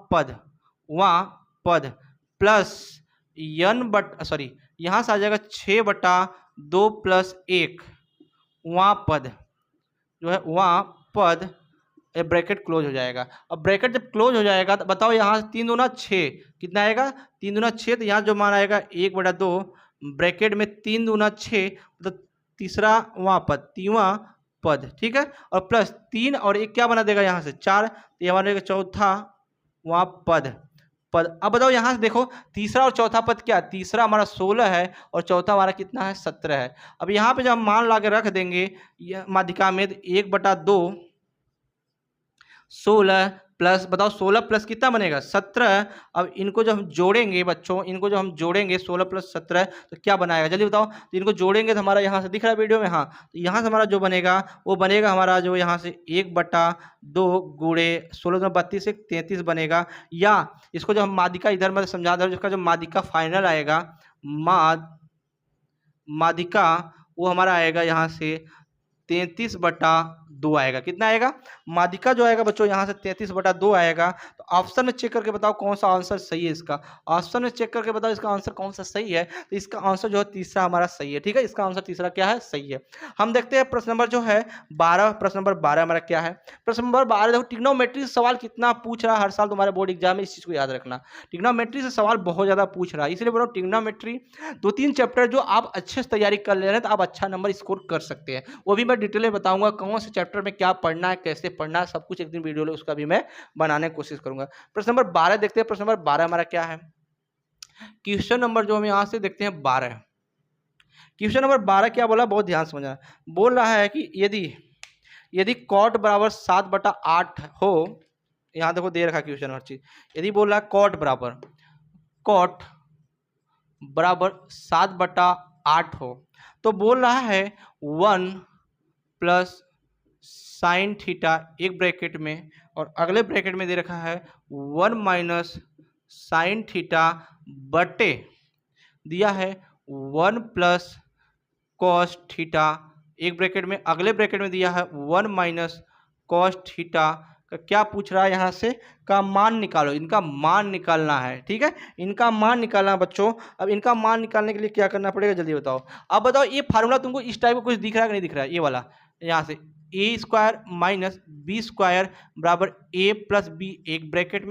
पद प्लस यहाँ से आ जाएगा 6/2 प्लस 1 वहाँ पद जो है वहाँ पद, ब्रैकेट क्लोज हो जाएगा। अब ब्रैकेट जब क्लोज हो जाएगा तो बताओ यहाँ से 3 दूना 6 कितना आएगा, 3 दूना 6 तो यहाँ जो मान आएगा 1/2 ब्रैकेट में 3 दूना 6 तो तीसरा वहाँ पद, तीसरा पद, ठीक है, और प्लस 3 और 1 क्या बना देगा यहाँ से 4 तो ये बनेगा चौथा वहाँ पद। अब बताओ यहाँ से देखो तीसरा और चौथा पद क्या, तीसरा हमारा 16 है और चौथा हमारा कितना है 17 है। अब यहाँ पे जब हम मान ला के रख देंगे माध्यिका में 1/2 16 प्लस बताओ 16 प्लस कितना बनेगा 17। अब इनको जब हम जोड़ेंगे बच्चों, इनको जब हम जोड़ेंगे 16 प्लस 17 तो क्या बनाएगा जल्दी बताओ। तो इनको जोड़ेंगे तो हमारा यहाँ से दिख रहा है वीडियो में, हाँ, तो यहाँ से हमारा जो बनेगा वो बनेगा हमारा जो यहाँ से 1/2 गुणे 16 में 32 से 33 बनेगा। या इसको जब हम माध्यिका इधर मैं समझा दे, जिसका जो माध्यिका फाइनल आएगा माध्यिका वो हमारा आएगा यहाँ से 33/2 आएगा। कितना आएगा माध्यिका जो आएगा बच्चों यहाँ से 33/2 आएगा। तो ऑप्शन में चेक करके बताओ कौन सा आंसर सही है इसका, ऑप्शन में चेक करके बताओ इसका आंसर कौन सा सही है। तो इसका आंसर जो है तीसरा हमारा सही है, ठीक है, इसका आंसर तीसरा क्या है, सही है। हम देखते हैं प्रश्न नंबर जो है 12, प्रश्न नंबर 12 हमारा क्या है। प्रश्न नंबर 12 देखो, ट्रिग्नोमेट्री से सवाल कितना पूछ रहा है हर साल तुम्हारे बोर्ड एग्जाम में, इस चीज को याद रखना। ट्रिग्नोमेट्री से सवाल बहुत ज्यादा पूछ रहा है, इसलिए बोलो ट्रिग्नोमेट्री 2-3 चैप्टर जो आप अच्छे से तैयारी कर ले रहे हैं तो आप अच्छा नंबर स्कोर कर सकते हैं। वो भी मैं डिटेल में बताऊंगा कौन से चैप्टर में क्या पढ़ना है, कैसे पढ़ना है, सब कुछ एक दिन वीडियो में उसका भी मैं बनाने की कोशिश करूंगा। प्रश्न नंबर 12 देखते हैं। प्रश्न नंबर 12 हमारा क्या है, क्वेश्चन नंबर जो हम यहां से देखते हैं 12। क्वेश्चन नंबर 12 क्या बोला, बहुत ध्यान समझना। बोल रहा है कि यदि कॉट बराबर 7/8 हो, यहां देखो दे रखा क्वेश्चन हर चीज, यदि बोल रहा है कॉट बराबर 7/8 हो तो बोल रहा है 1 प्लस साइन थीटा एक ब्रैकेट में और अगले ब्रैकेट में दे रखा है 1 माइनस साइन थीटा बटे दिया है 1 प्लस कॉस थीटा एक ब्रैकेट में, अगले ब्रैकेट में दिया है 1 माइनस कॉस थीटा का क्या पूछ रहा है यहाँ से का मान निकालो, इनका मान निकालना है, ठीक है, इनका मान निकालना है बच्चों। अब इनका मान निकालने के लिए क्या करना पड़ेगा जल्दी बताओ। अब बताओ ये फार्मूला तुमको इस टाइप का कुछ दिख रहा है कि नहीं दिख रहा है, ये वाला यहाँ से a² माइनस b² बराबर a प्लस बी एक ब्रैकेट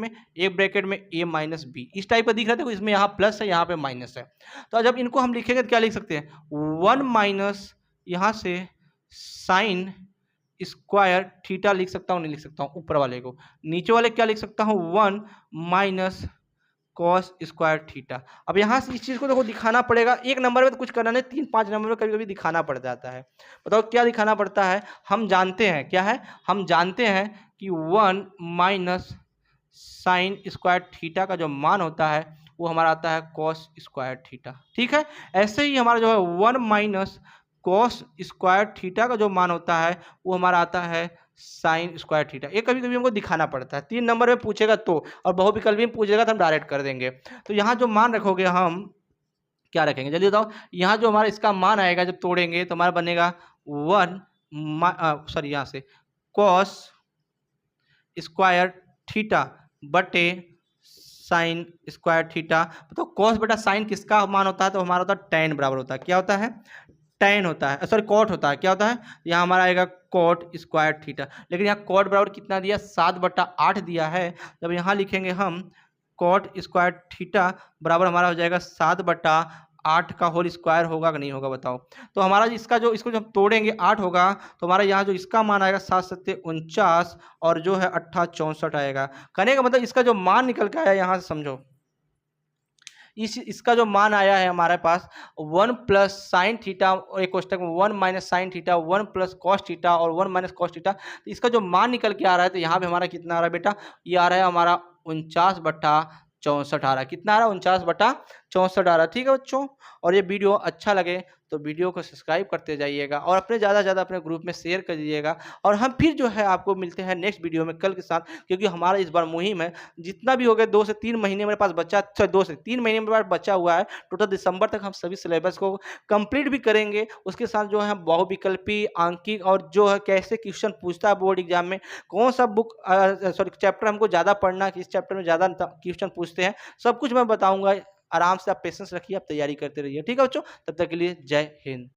में a माइनस बी, इस टाइप का दिख रहा है। देखो इसमें यहाँ प्लस है यहाँ पे माइनस है, तो जब इनको हम लिखेंगे तो क्या लिख सकते हैं 1 माइनस यहाँ से साइन स्क्वायर थीटा लिख सकता हूँ, नहीं लिख सकता हूँ ऊपर वाले को, नीचे वाले क्या लिख सकता हूँ 1 माइनस कॉस स्क्वायर थीटा। अब यहाँ से इस चीज़ को देखो दिखाना पड़ेगा, एक नंबर में तो कुछ करना नहीं, 3-5 नंबर में कभी कभी दिखाना पड़ जाता है। बताओ क्या दिखाना पड़ता है, हम जानते हैं क्या है, हम जानते हैं कि 1 माइनस साइन स्क्वायर थीटा का जो मान होता है वो हमारा आता है कॉस स्क्वायर थीटा, ठीक है। ऐसे ही हमारा जो है 1 माइनस कॉस स्क्वायर थीटा का जो मान होता है वो हमारा आता है साइन स्क्वायर थीटा। ये कभी कभी हमको दिखाना पड़ता है, 3 नंबर में पूछेगा तो, और बहुविकल्पी में पूछेगा तो हम डायरेक्ट कर देंगे। तो यहाँ जो मान रखोगे हम क्या रखेंगे जल्दी बताओ, यहाँ जो हमारा इसका मान आएगा जब तोड़ेंगे तो हमारा बनेगा 1 यहाँ से कॉस स्क्वायर थीटा बटे साइन स्क्वायर थीटा। तो कॉस बटा साइन किसका मान होता है, तो हमारा होता है tan बराबर होता है, क्या होता है tan होता है, सॉरी कॉट होता है, क्या होता है यहाँ हमारा आएगा कॉट स्क्वायर थीटा। लेकिन यहाँ कॉट बराबर कितना दिया 7/8 दिया है, जब यहाँ लिखेंगे हम कॉट स्क्वायर थीटा बराबर हमारा हो जाएगा 7/8 का होल स्क्वायर होगा कि नहीं होगा बताओ। तो हमारा इसका जो इसको जब तोड़ेंगे 8 होगा तो हमारा यहाँ जो इसका मान आएगा 7×7 = 49 और जो है 8×8 = 64 आएगा। कहने का मतलब इसका जो मान निकल के आया यहाँ से समझो, इसका जो मान आया है हमारे पास 1 प्लस साइन थीटा, और एक कोष्टक में 1 minus sine theta, 1 plus cos theta और 1 माइनस कॉस थीटा। तो इसका जो मान निकल के आ रहा है, तो यहाँ पे हमारा कितना आ रहा है बेटा, ये आ रहा है हमारा 49/64 आ रहा है। कितना आ रहा है, 49/64 आ रहा है। ठीक है बच्चों, और ये वीडियो अच्छा लगे तो वीडियो को सब्सक्राइब करते जाइएगा और अपने ज़्यादा से ज़्यादा अपने ग्रुप में शेयर कर दीजिएगा। और हम फिर जो है आपको मिलते हैं नेक्स्ट वीडियो में कल के साथ, क्योंकि हमारा इस बार मुहिम है, जितना भी हो गया 2 से 3 महीने मेरे पास बच्चा, 2 से 3 महीने मेरे पास बचा हुआ है। टोटल दिसंबर तक हम सभी सिलेबस को कंप्लीट भी करेंगे। उसके साथ जो है बहुविकल्पी, आंकिक और जो है कैसे क्वेश्चन पूछता है बोर्ड एग्जाम में, कौन सा बुक सॉरी चैप्टर हमको ज़्यादा पढ़ना है, किस चैप्टर में ज़्यादा क्वेश्चन पूछते हैं, सब कुछ मैं बताऊंगा। आराम से आप पेशेंस रखिए, आप तैयारी करते रहिए। ठीक है बच्चों, तब तक के लिए जय हिंद।